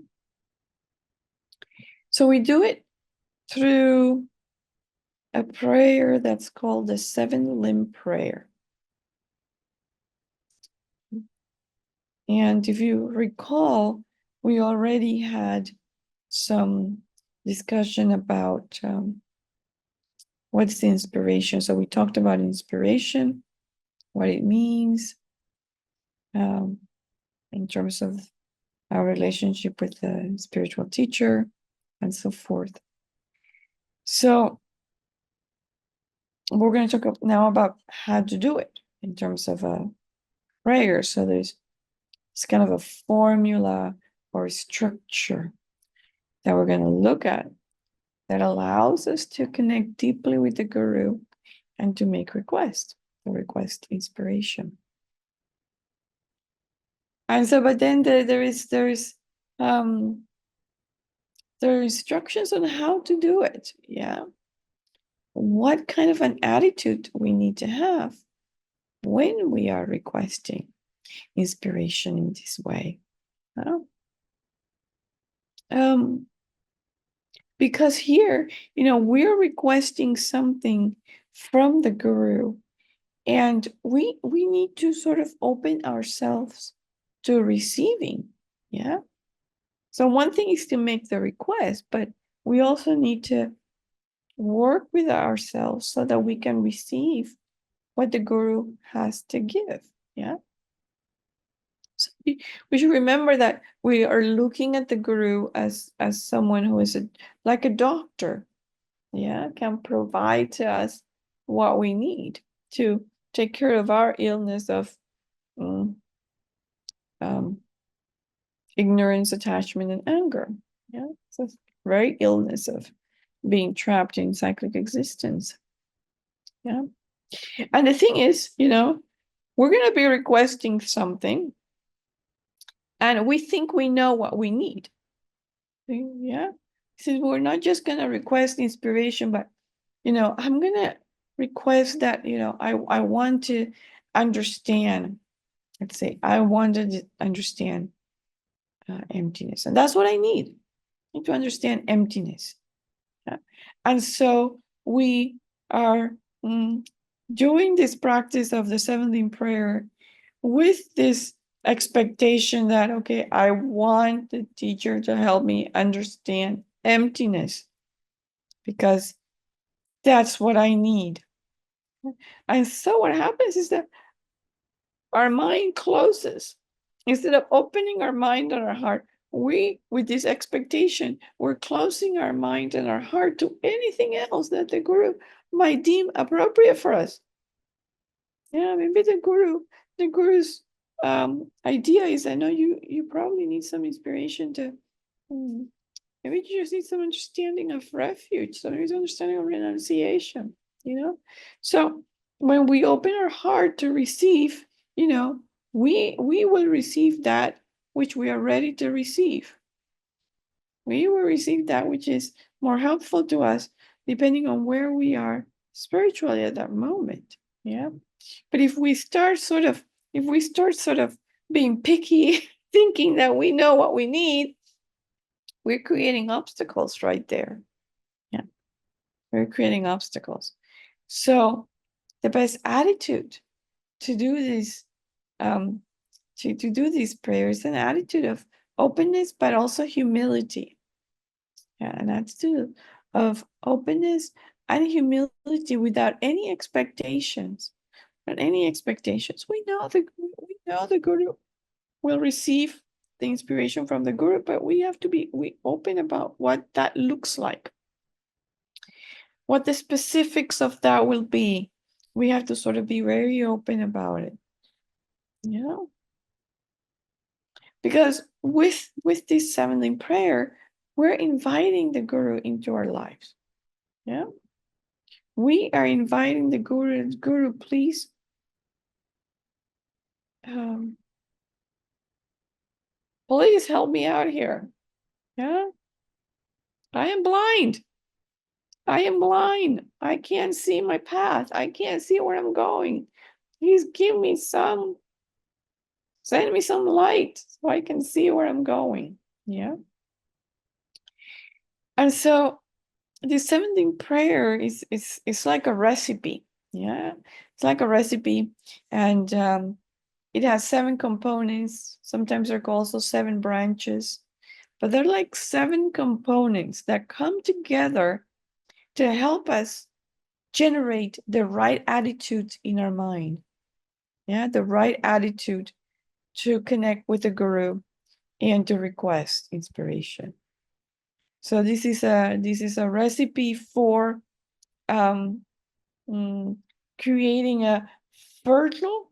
So we do it through a prayer that's called the 7-limb prayer. And if you recall, we already had some discussion about what's the inspiration. So we talked about inspiration, what it means in terms of our relationship with the spiritual teacher, and so forth. So we're going to talk now about how to do it in terms of a prayer. So it's kind of a formula or a structure that we're going to look at that allows us to connect deeply with the guru and to make requests, to request inspiration. And so, but then there are instructions on how to do it. Yeah. What kind of an attitude we need to have when we are requesting inspiration in this way. Because here, we're requesting something from the guru, and we need to sort of open ourselves to receiving. Yeah. So one thing is to make the request, but we also need to work with ourselves so that we can receive what the guru has to give. Yeah. So we should remember that we are looking at the guru as someone who is like a doctor. Yeah, can provide to us what we need to take care of our illness of ignorance, attachment, and anger. Yeah, so it's very illness of being trapped in cyclic existence. Yeah, and the thing is, we're going to be requesting something, and we think we know what we need. Yeah, since we're not just going to request inspiration, but I'm going to request that I want to understand. Let's say I want to understand emptiness, and that's what I need. I need to understand emptiness. Yeah. And so we are doing this practice of the 7th prayer with this expectation that, okay, I want the teacher to help me understand emptiness because that's what I need. And so what happens is that our mind closes. Instead of opening our mind and our heart, with this expectation, we're closing our mind and our heart to anything else that the guru might deem appropriate for us. Yeah, maybe the guru's idea is, I know you probably need some inspiration to, maybe you just need some understanding of refuge, some understanding of renunciation, So when we open our heart to receive, we will receive that which we are ready to receive. We will receive that which is more helpful to us, depending on where we are spiritually at that moment. Yeah. But if we start sort of being picky, thinking that we know what we need, we're creating obstacles right there. Yeah. We're creating obstacles. So the best attitude to do this, to do these prayers, an attitude of openness, but also humility. Yeah, an attitude of openness and humility without any expectations. Not any expectations. We know the Guru will receive the inspiration from the Guru, but we have to be open about what that looks like, what the specifics of that will be. We have to sort of be very open about it. You know? Because with this 7 limb prayer, we're inviting the Guru into our lives. Yeah. We are inviting the Guru, please, please help me out here. Yeah. I am blind. I am blind. I can't see my path. I can't see where I'm going. Please send me some light so I can see where I'm going. Yeah. And so the 7 limb prayer is like a recipe. Yeah. It's like a recipe. And it has 7 components. Sometimes they're called also 7 branches. But they're like 7 components that come together to help us generate the right attitude in our mind. Yeah, the right attitude to connect with the Guru and to request inspiration. So this is a recipe for creating a fertile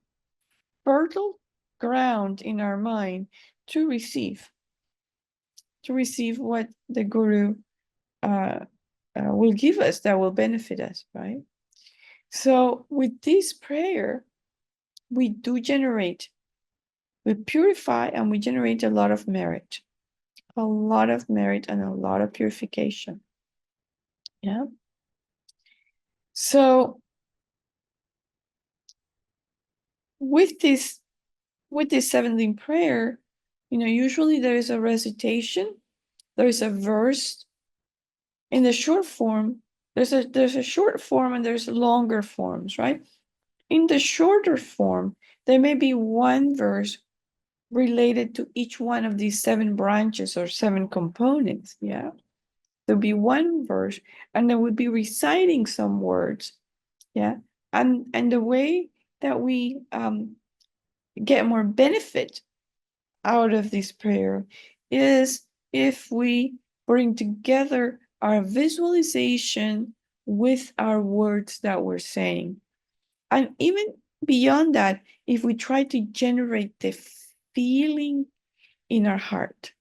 ground in our mind to receive what the Guru will give us, that will benefit us, right? So with this prayer, we purify and we generate a lot of merit and a lot of purification. Yeah. So with this 7 limb prayer, usually there is a recitation, there is a verse. In the short form, there's a short form and there's longer forms, right? In the shorter form, there may be one verse related to each one of these 7 branches or 7 components. Yeah. There'll be one verse, and then we'll be reciting some words. Yeah. And the way that we get more benefit out of this prayer is if we bring together our visualization with our words that we're saying. And even beyond that, if we try to generate the feeling in our heart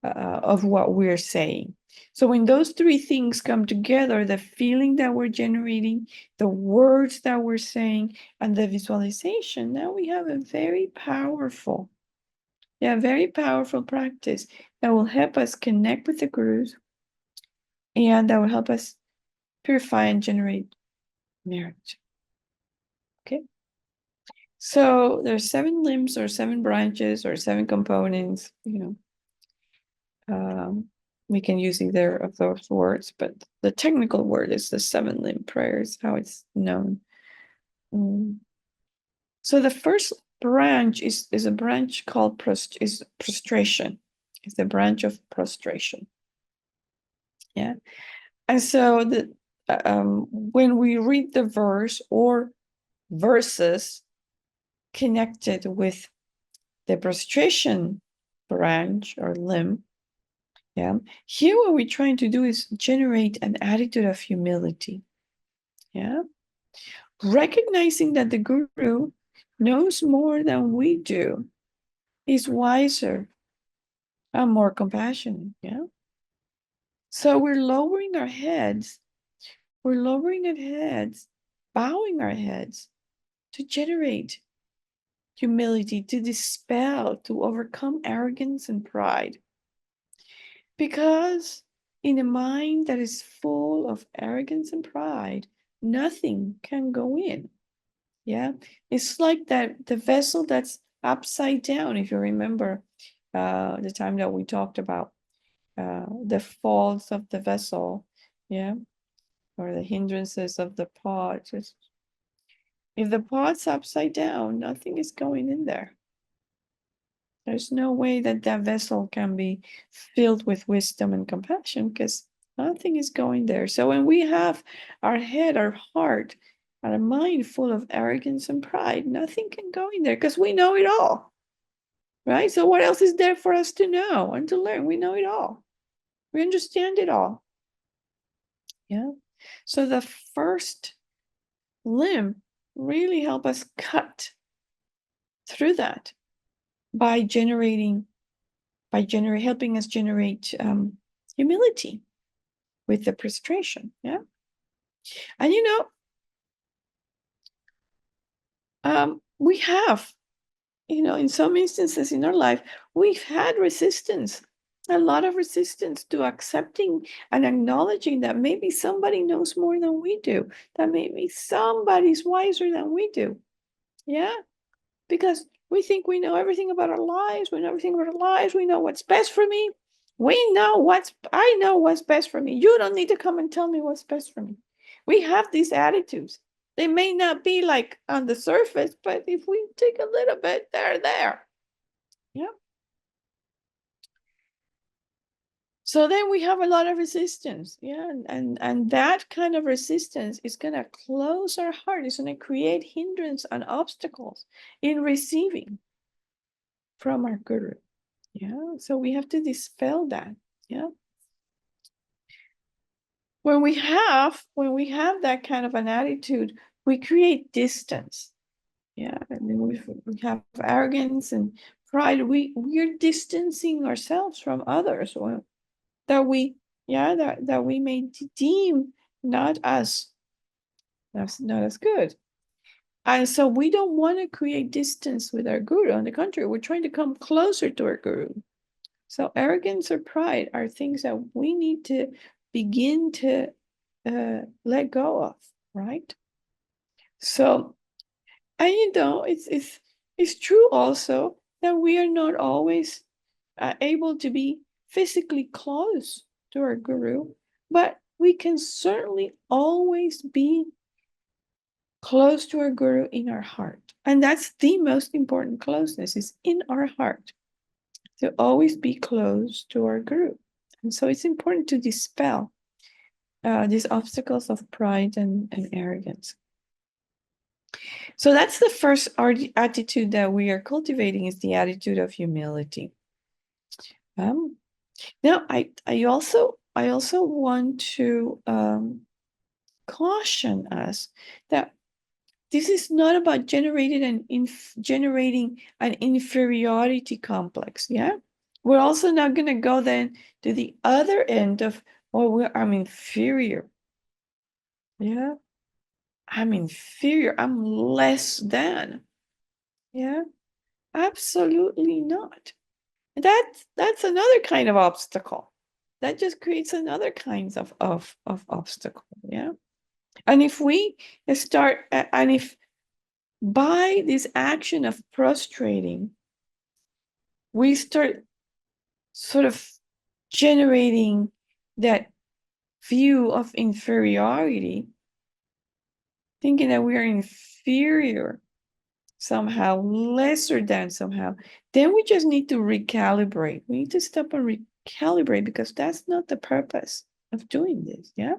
of what we're saying. So when those 3 things come together, the feeling that we're generating, the words that we're saying, and the visualization, now we have a very powerful practice that will help us connect with the Gurus, and that will help us purify and generate merit. Okay. So there's 7 limbs or 7 branches or 7 components, we can use either of those words, but the technical word is the 7 limb prayer, is how it's known. So the first branch is a branch called prostration. It's the branch of prostration. Yeah. And so when we read the verse or verses connected with the prostration branch or limb, yeah, here what we're trying to do is generate an attitude of humility. Yeah. Recognizing that the Guru knows more than we do, is wiser and more compassionate. Yeah. So we're lowering our heads, bowing our heads to generate humility, to dispel, to overcome arrogance and pride. Because in a mind that is full of arrogance and pride, nothing can go in. Yeah, it's like that the vessel that's upside down. If you remember the time that we talked about the faults of the vessel, yeah, or the hindrances of the pot. If the pot's upside down, nothing is going in there. There's no way that that vessel can be filled with wisdom and compassion because nothing is going there. So when we have our head, our heart, our mind full of arrogance and pride, nothing can go in there because we know it all, right? So what else is there for us to know and to learn? We know it all. We understand it all. Yeah. So the first limb really help us cut through that by helping us generate humility with the prostration. Yeah. And we have, in some instances in our life, we've had resistance, a lot of resistance to accepting and acknowledging that maybe somebody knows more than we do, that maybe somebody's wiser than we do. Yeah. Because we think we know everything about our lives. We know everything about our lives. We know what's best for me. I know what's best for me. You don't need to come and tell me what's best for me. We have these attitudes. They may not be like on the surface, but if we take a little bit, they're there. Yeah. So then we have a lot of resistance. Yeah. And that kind of resistance is going to close our heart. It's going to create hindrance and obstacles in receiving from our guru. Yeah, so we have to dispel that. Yeah. When we have that kind of an attitude, we create distance. Yeah, and then we have arrogance and pride. We're distancing ourselves from others, that we that we may deem not as not as good. And so we don't want to create distance with our guru. On the contrary, we're trying to come closer to our guru. So arrogance or pride are things that we need to begin to let go of, right? So, and it's true also that we are not always able to be physically close to our guru, but we can certainly always be close to our guru in our heart. And that's the most important closeness, is in our heart, to always be close to our guru. And so it's important to dispel these obstacles of pride and arrogance. So that's the first attitude that we are cultivating, is the attitude of humility. Now, I also want to caution us that this is not about generating an inferiority complex. Yeah, we're also not going to go then to the other end of, I'm inferior. Yeah, I'm inferior. I'm less than. Yeah, absolutely not. That's another kind of obstacle. That just creates another kinds of obstacle. Yeah, and if we start, and if by this action of prostrating, we start sort of generating that view of inferiority, thinking that we are inferior somehow, lesser than somehow, then we just need to recalibrate. We need to stop and recalibrate, because that's not the purpose of doing this. Yeah.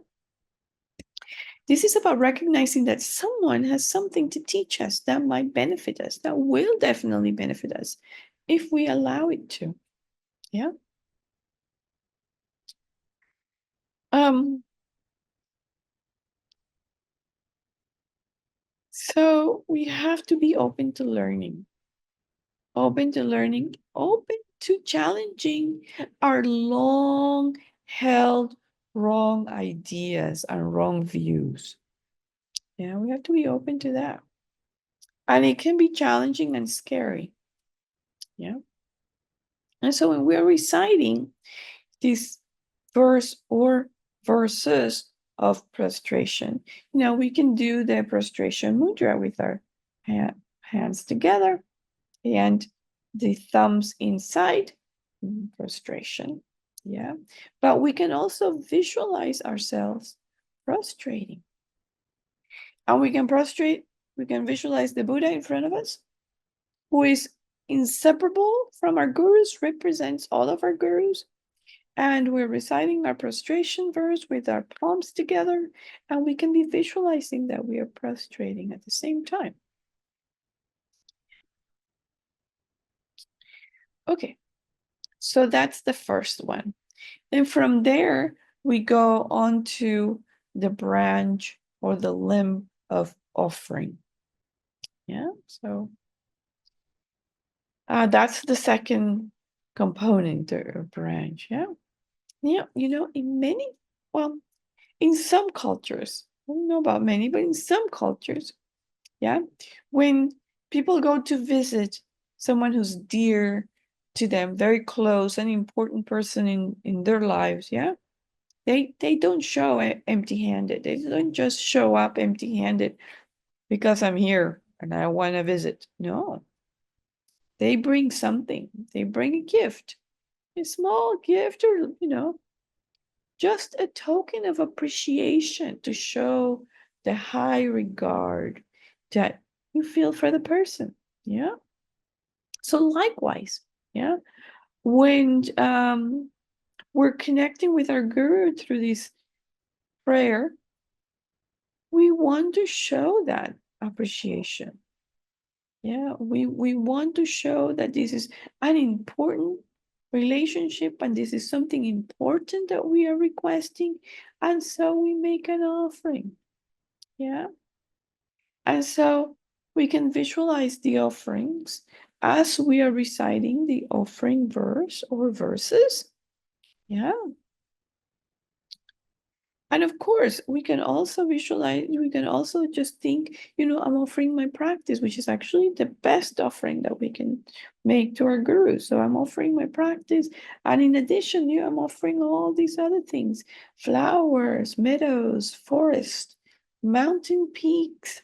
This is about recognizing that someone has something to teach us that might benefit us, that will definitely benefit us if we allow it to. Yeah. So we have to be open to learning, open to challenging our long held wrong ideas and wrong views. Yeah, we have to be open to that. And it can be challenging and scary. Yeah. And so when we're reciting this verse or verses of prostration, we can do the prostration mudra with our hands together and the thumbs inside, prostration. Yeah. But we can also visualize ourselves prostrating. And we can prostrate We can visualize the Buddha in front of us, who is inseparable from our gurus, represents all of our gurus. And we're reciting our prostration verse with our palms together, and we can be visualizing that we are prostrating at the same time. Okay, so that's the first one. And from there, we go on to the branch or the limb of offering. Yeah, so that's the second component or branch. Yeah, in some cultures, I don't know about many, but in some cultures, yeah, when people go to visit someone who's dear to them, very close, an important person in their lives, yeah, they don't show empty-handed. They don't just show up empty-handed because I'm here and I want to visit. No, they bring something. They bring a gift, a small gift, or just a token of appreciation to show the high regard that you feel for the person. Yeah. So likewise, yeah, when we're connecting with our guru through this prayer, we want to show that appreciation. Yeah, we want to show that this is an important relationship and this is something important that we are requesting, and so we make an offering. Yeah, and so we can visualize the offerings as we are reciting the offering verse or verses. Yeah. And of course, we can also visualize, we can also just think, I'm offering my practice, which is actually the best offering that we can make to our guru. So I'm offering my practice. And in addition, I'm offering all these other things: flowers, meadows, forest, mountain peaks,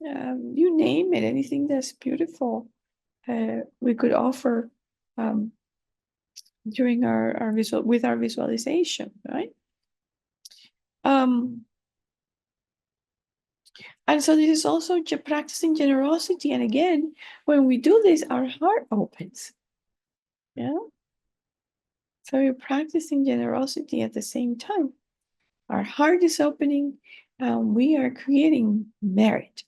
you name it, anything that's beautiful. We could offer during our visualization, right? And so this is also practicing generosity. And again, when we do this, our heart opens. Yeah. So we're practicing generosity at the same time. Our heart is opening, and we are creating merit.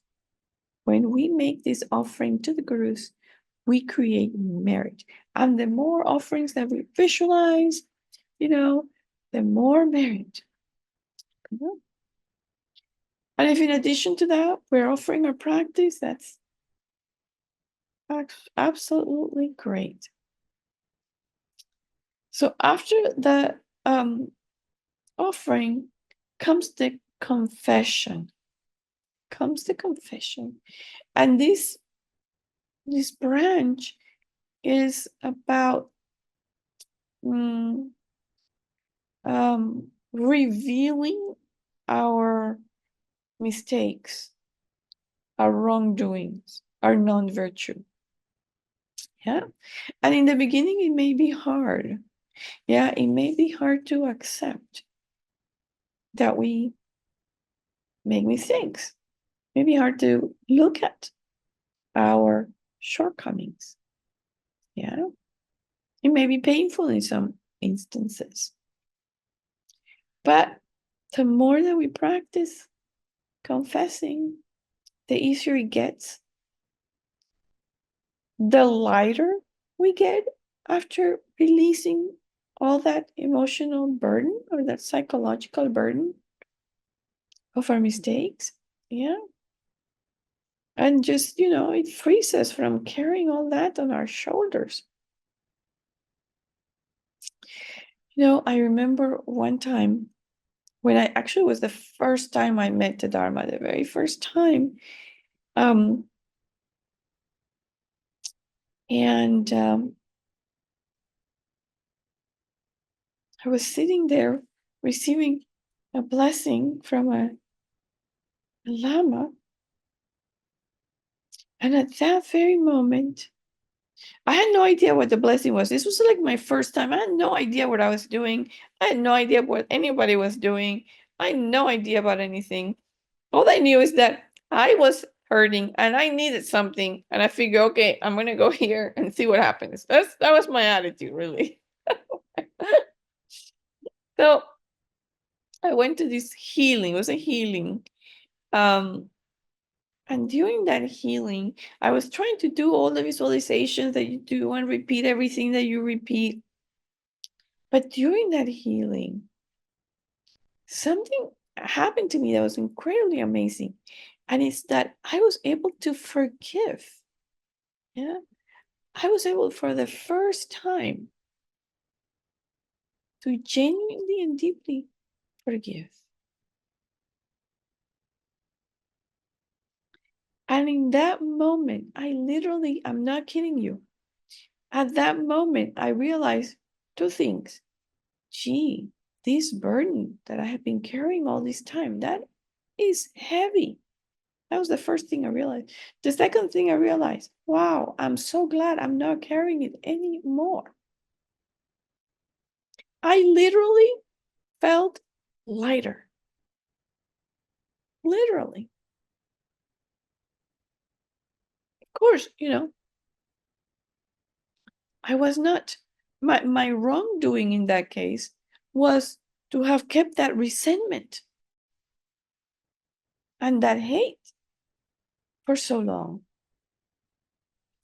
When we make this offering to the gurus, we create merit. And the more offerings that we visualize, the more merit. And if in addition to that, we're offering our practice, that's absolutely great. So after the offering comes the confession. And this branch is about revealing our mistakes, our wrongdoings, our non-virtue. Yeah. And in the beginning, it may be hard. Yeah, it may be hard to accept that we make mistakes. It may be hard to look at our shortcomings. Yeah. It may be painful in some instances. But the more that we practice confessing, the easier it gets. The lighter we get after releasing all that emotional burden or that psychological burden of our mistakes. Yeah. And just, it frees us from carrying all that on our shoulders. I remember one time when I actually was the first time I met the Dharma, the very first time. And I was sitting there receiving a blessing from a lama. And at that very moment, I had no idea what the blessing was. This was like my first time. I had no idea what I was doing. I had no idea what anybody was doing. I had no idea about anything. All I knew is that I was hurting, and I needed something, and I figure, okay, I'm gonna go here and see what happens. That was my attitude, really. So I went to this healing. It was a healing. And during that healing, I was trying to do all the visualizations that you do and repeat everything that you repeat. But during that healing, something happened to me that was incredibly amazing. And it's that I was able to forgive. Yeah. I was able for the first time to genuinely and deeply forgive. And in that moment, I'm not kidding you. At that moment, I realized two things. Gee, this burden that I have been carrying all this time, that is heavy. That was the first thing I realized. The second thing I realized, wow, I'm so glad I'm not carrying it anymore. I literally felt lighter. Literally. Of course, I was not, my wrongdoing in that case was to have kept that resentment and that hate for so long.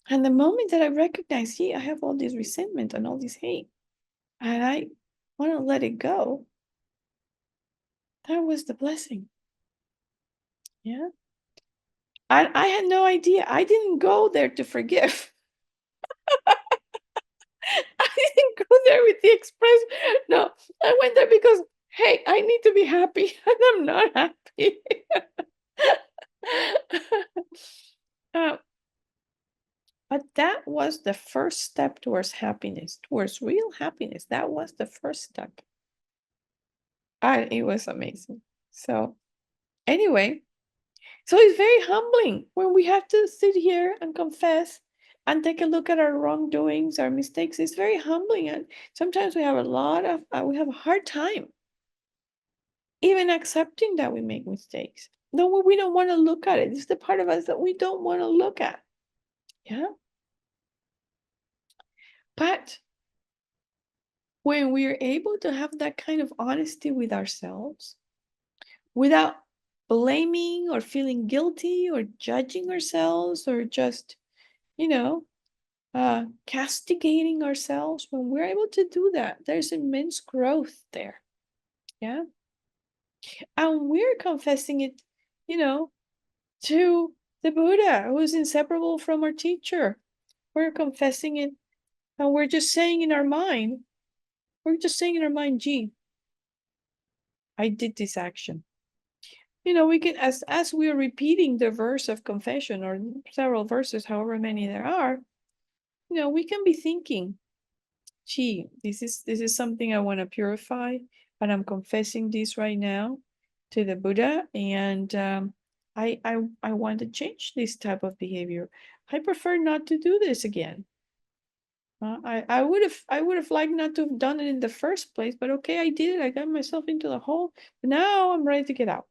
And the moment that I recognize, I have all this resentment and all this hate, and I want to let it go, that was the blessing. Yeah. I had no idea. I didn't go there to forgive. I didn't go there with the express. No, I went there because, hey, I need to be happy, and I'm not happy. uh, but that was the first step towards happiness, towards real happiness. That was the first step. And it was amazing. So, anyway, so it's very humbling when we have to sit here and confess and take a look at our wrongdoings, our mistakes. It's very humbling, and sometimes we have we have a hard time even accepting that we make mistakes. No, we don't want to look at it. It's the part of us that we don't want to look at. Yeah. But when we are able to have that kind of honesty with ourselves, without blaming or feeling guilty or judging ourselves or just, you know, castigating ourselves, when we're able to do that, there's immense growth there. Yeah. And we're confessing it, you know, to the Buddha, who is inseparable from our teacher. We're confessing it, and we're just saying in our mind, gee, I did this action. We can, as we're repeating the verse of confession or several verses, however many there are, we can be thinking, gee, this is something I want to purify, and I'm confessing this right now to the Buddha, and I want to change this type of behavior. I prefer not to do this again. I would have liked not to have done it in the first place, but okay, I did it. I got myself into the hole. But now I'm ready to get out.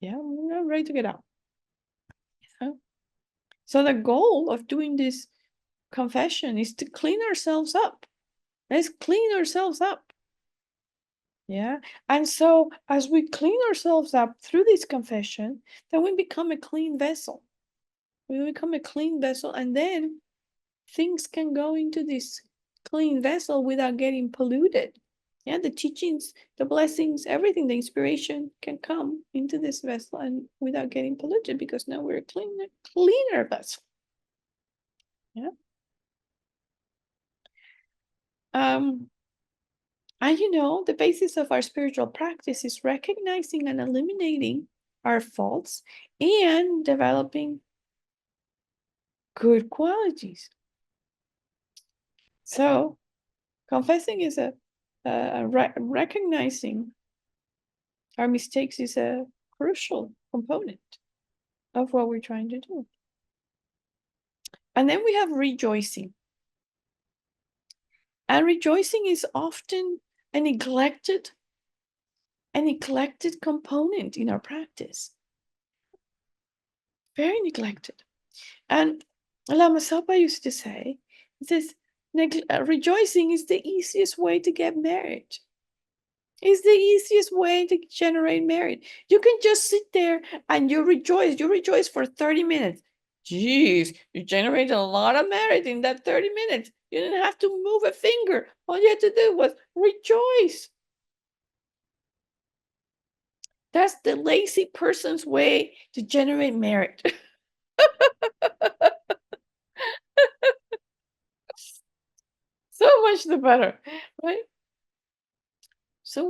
Yeah, I'm ready to get out. Yeah. So the goal of doing this confession is to clean ourselves up. Let's clean ourselves up. Yeah. And so as we clean ourselves up through this confession, then we become a clean vessel. We become a clean vessel, and then things can go into this clean vessel without getting polluted. Yeah, the teachings, the blessings, everything, the inspiration can come into this vessel and without getting polluted, because now we're a cleaner vessel. Yeah. And the basis of our spiritual practice is recognizing and eliminating our faults and developing good qualities. So confessing is recognizing our mistakes is a crucial component of what we're trying to do. And then we have rejoicing. And rejoicing is often a neglected component in our practice. very neglected. And Lama Sapa used to say, this rejoicing is the easiest way to get married. It's the easiest way to generate merit. You can just sit there and you rejoice. You rejoice for 30 minutes. Jeez, you generated a lot of merit in that 30 minutes. You didn't have to move a finger. All you had to do was rejoice. That's the lazy person's way to generate merit. So much the better, right? So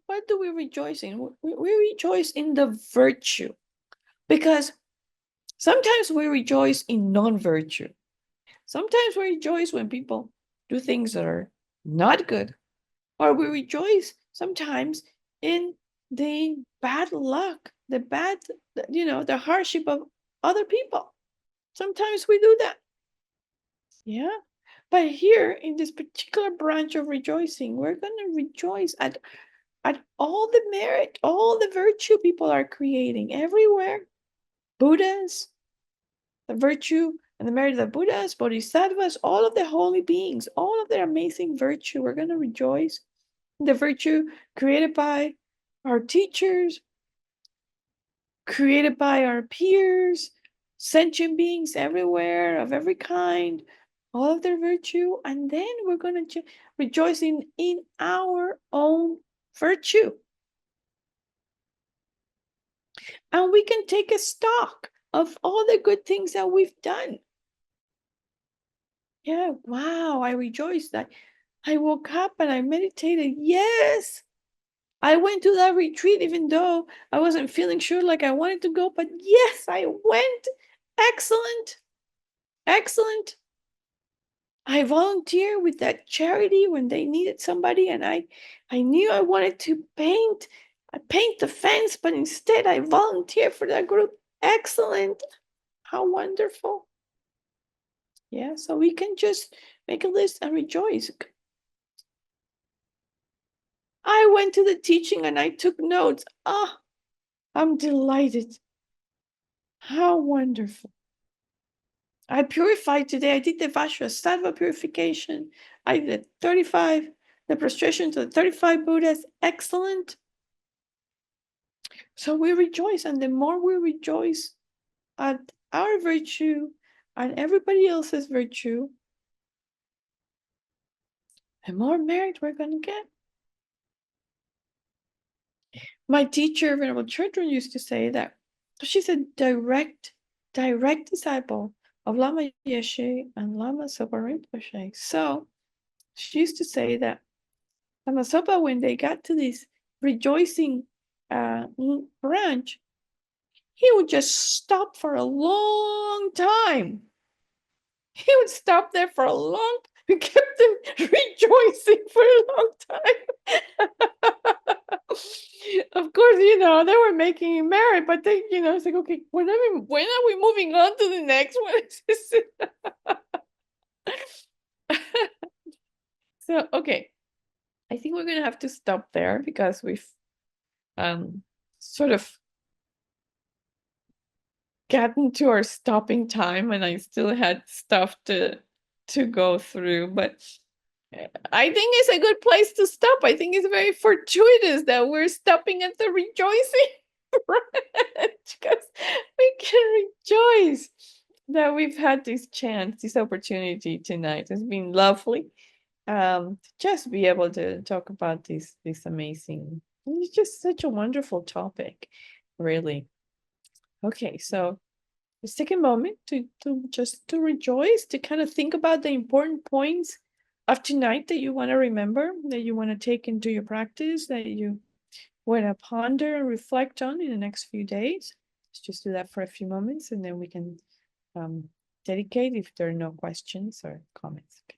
what do we rejoice in? We rejoice in the virtue, because sometimes we rejoice in non-virtue. Sometimes we rejoice when people do things that are not good, or we rejoice sometimes in the bad luck, the hardship of other people. Sometimes we do that. Yeah. But here in this particular branch of rejoicing, we're going to rejoice at all the merit, all the virtue people are creating everywhere. Buddhas, the virtue and the merit of the Buddhas, Bodhisattvas, all of the holy beings, all of their amazing virtue. We're going to rejoice in the virtue created by our teachers, created by our peers, sentient beings everywhere of every kind, all of their virtue. And then we're going to rejoice in our own virtue. And we can take a stock of all the good things that we've done. Yeah, wow, I rejoiced that I woke up and I meditated. Yes, I went to that retreat even though I wasn't feeling sure like I wanted to go, but yes, I went. Excellent. Excellent. I volunteered with that charity when they needed somebody, and I knew I wanted to paint the fence, but instead I volunteered for that group. Excellent. How wonderful. Yeah, so we can just make a list and rejoice. I went to the teaching and I took notes. Ah, I'm delighted. How wonderful. I purified today. I did the Vajrasattva purification. I did 35, the prostration to the 35 Buddhas. Excellent. So we rejoice. And the more we rejoice at our virtue and everybody else's virtue, the more merit we're going to get. My teacher, Venerable Chödrön, used to say that she's a direct disciple of Lama Yeshe and Lama Sopa Rinpoche. So she used to say that Lama Sopa, when they got to this rejoicing branch, he would just stop for a long time. He would stop there for a long time. We kept them rejoicing for a long time. Of course, they were making him married, but they, it's like, okay, when are we moving on to the next one? So, okay, I think we're gonna have to stop there because we've sort of gotten to our stopping time, and I still had stuff to go through, but I think it's a good place to stop. I think it's very fortuitous that we're stopping at the rejoicing branch, because we can rejoice that we've had this chance, this opportunity tonight. It's been lovely to just be able to talk about this amazing, it's just such a wonderful topic, really. Okay, so let's take a moment to rejoice, to kind of think about the important points of tonight that you want to remember, that you want to take into your practice, that you want to ponder and reflect on in the next few days. Let's just do that for a few moments, and then we can dedicate if there are no questions or comments. Okay.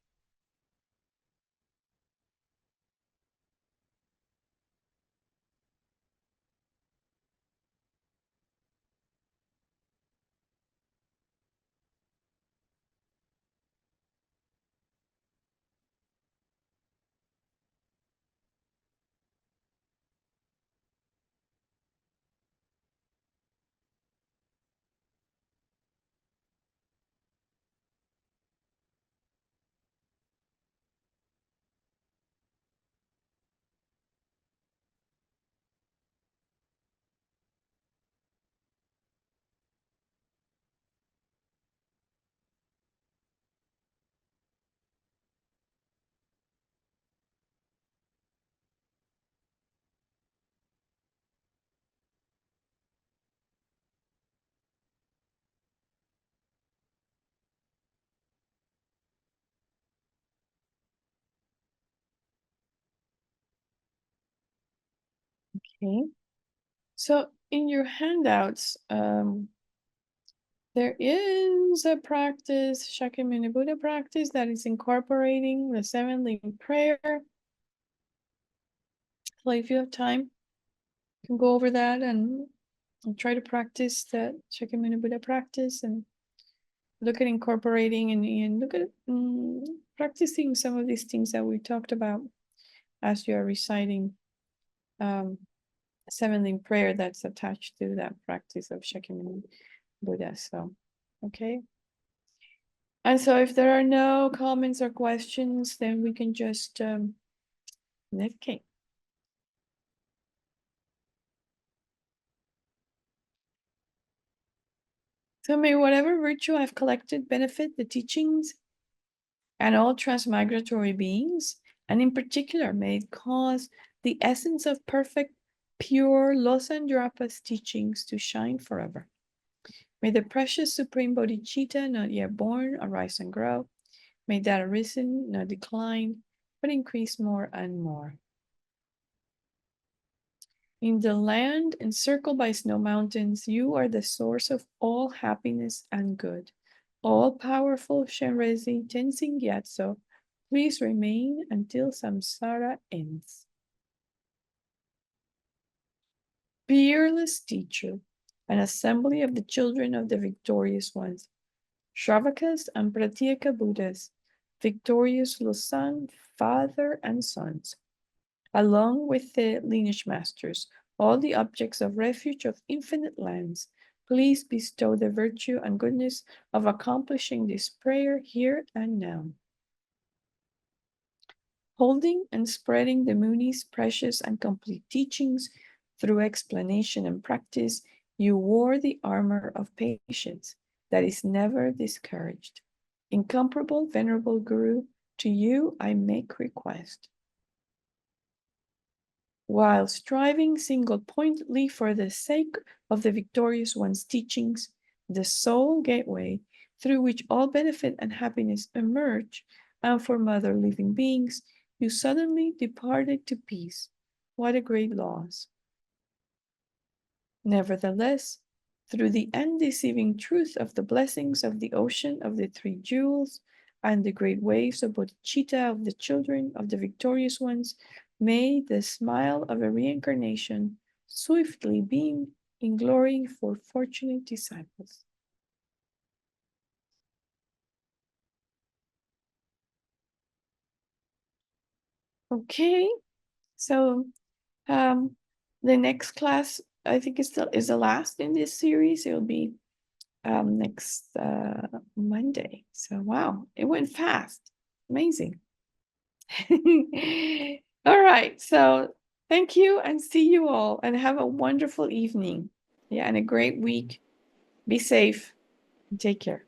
Okay. So in your handouts, there is a practice, Shakyamuni Buddha practice, that is incorporating the seven ling prayer. So if you have time, you can go over that and try to practice that Shakyamuni Buddha practice and look at incorporating and look at practicing some of these things that we talked about as you are reciting seven ling prayer that's attached to that practice of Shakyamuni Buddha. So, okay. And so if there are no comments or questions, then we can just okay. So may whatever virtue I've collected benefit the teachings and all transmigratory beings, and in particular may it cause the essence of perfect, pure Losandrapa's teachings to shine forever. May the precious supreme bodhicitta not yet born arise and grow. May that arisen not decline, but increase more and more. In the land encircled by snow mountains, you are the source of all happiness and good. All powerful Shenrezi Tenzin Gyatso, please remain until samsara ends. Fearless teacher, an assembly of the children of the victorious ones, Shravakas and Pratyeka Buddhas, victorious Losan, father and sons, along with the lineage masters, all the objects of refuge of infinite lands, please bestow the virtue and goodness of accomplishing this prayer here and now. Holding and spreading the Muni's precious and complete teachings through explanation and practice, you wore the armor of patience that is never discouraged. Incomparable, venerable Guru, to you I make request. While striving single-pointedly for the sake of the victorious one's teachings, the sole gateway through which all benefit and happiness emerge, and for other living beings, you suddenly departed to peace. What a great loss! Nevertheless, through the undeceiving truth of the blessings of the ocean of the three jewels and the great waves of bodhicitta of the children of the victorious ones, may the smile of a reincarnation swiftly beam in glory for fortunate disciples. Okay, so the next class I think is the last in this series. It'll be next Monday. So wow, it went fast. Amazing. All right. So thank you and see you all and have a wonderful evening. Yeah, and a great week. Be safe and take care.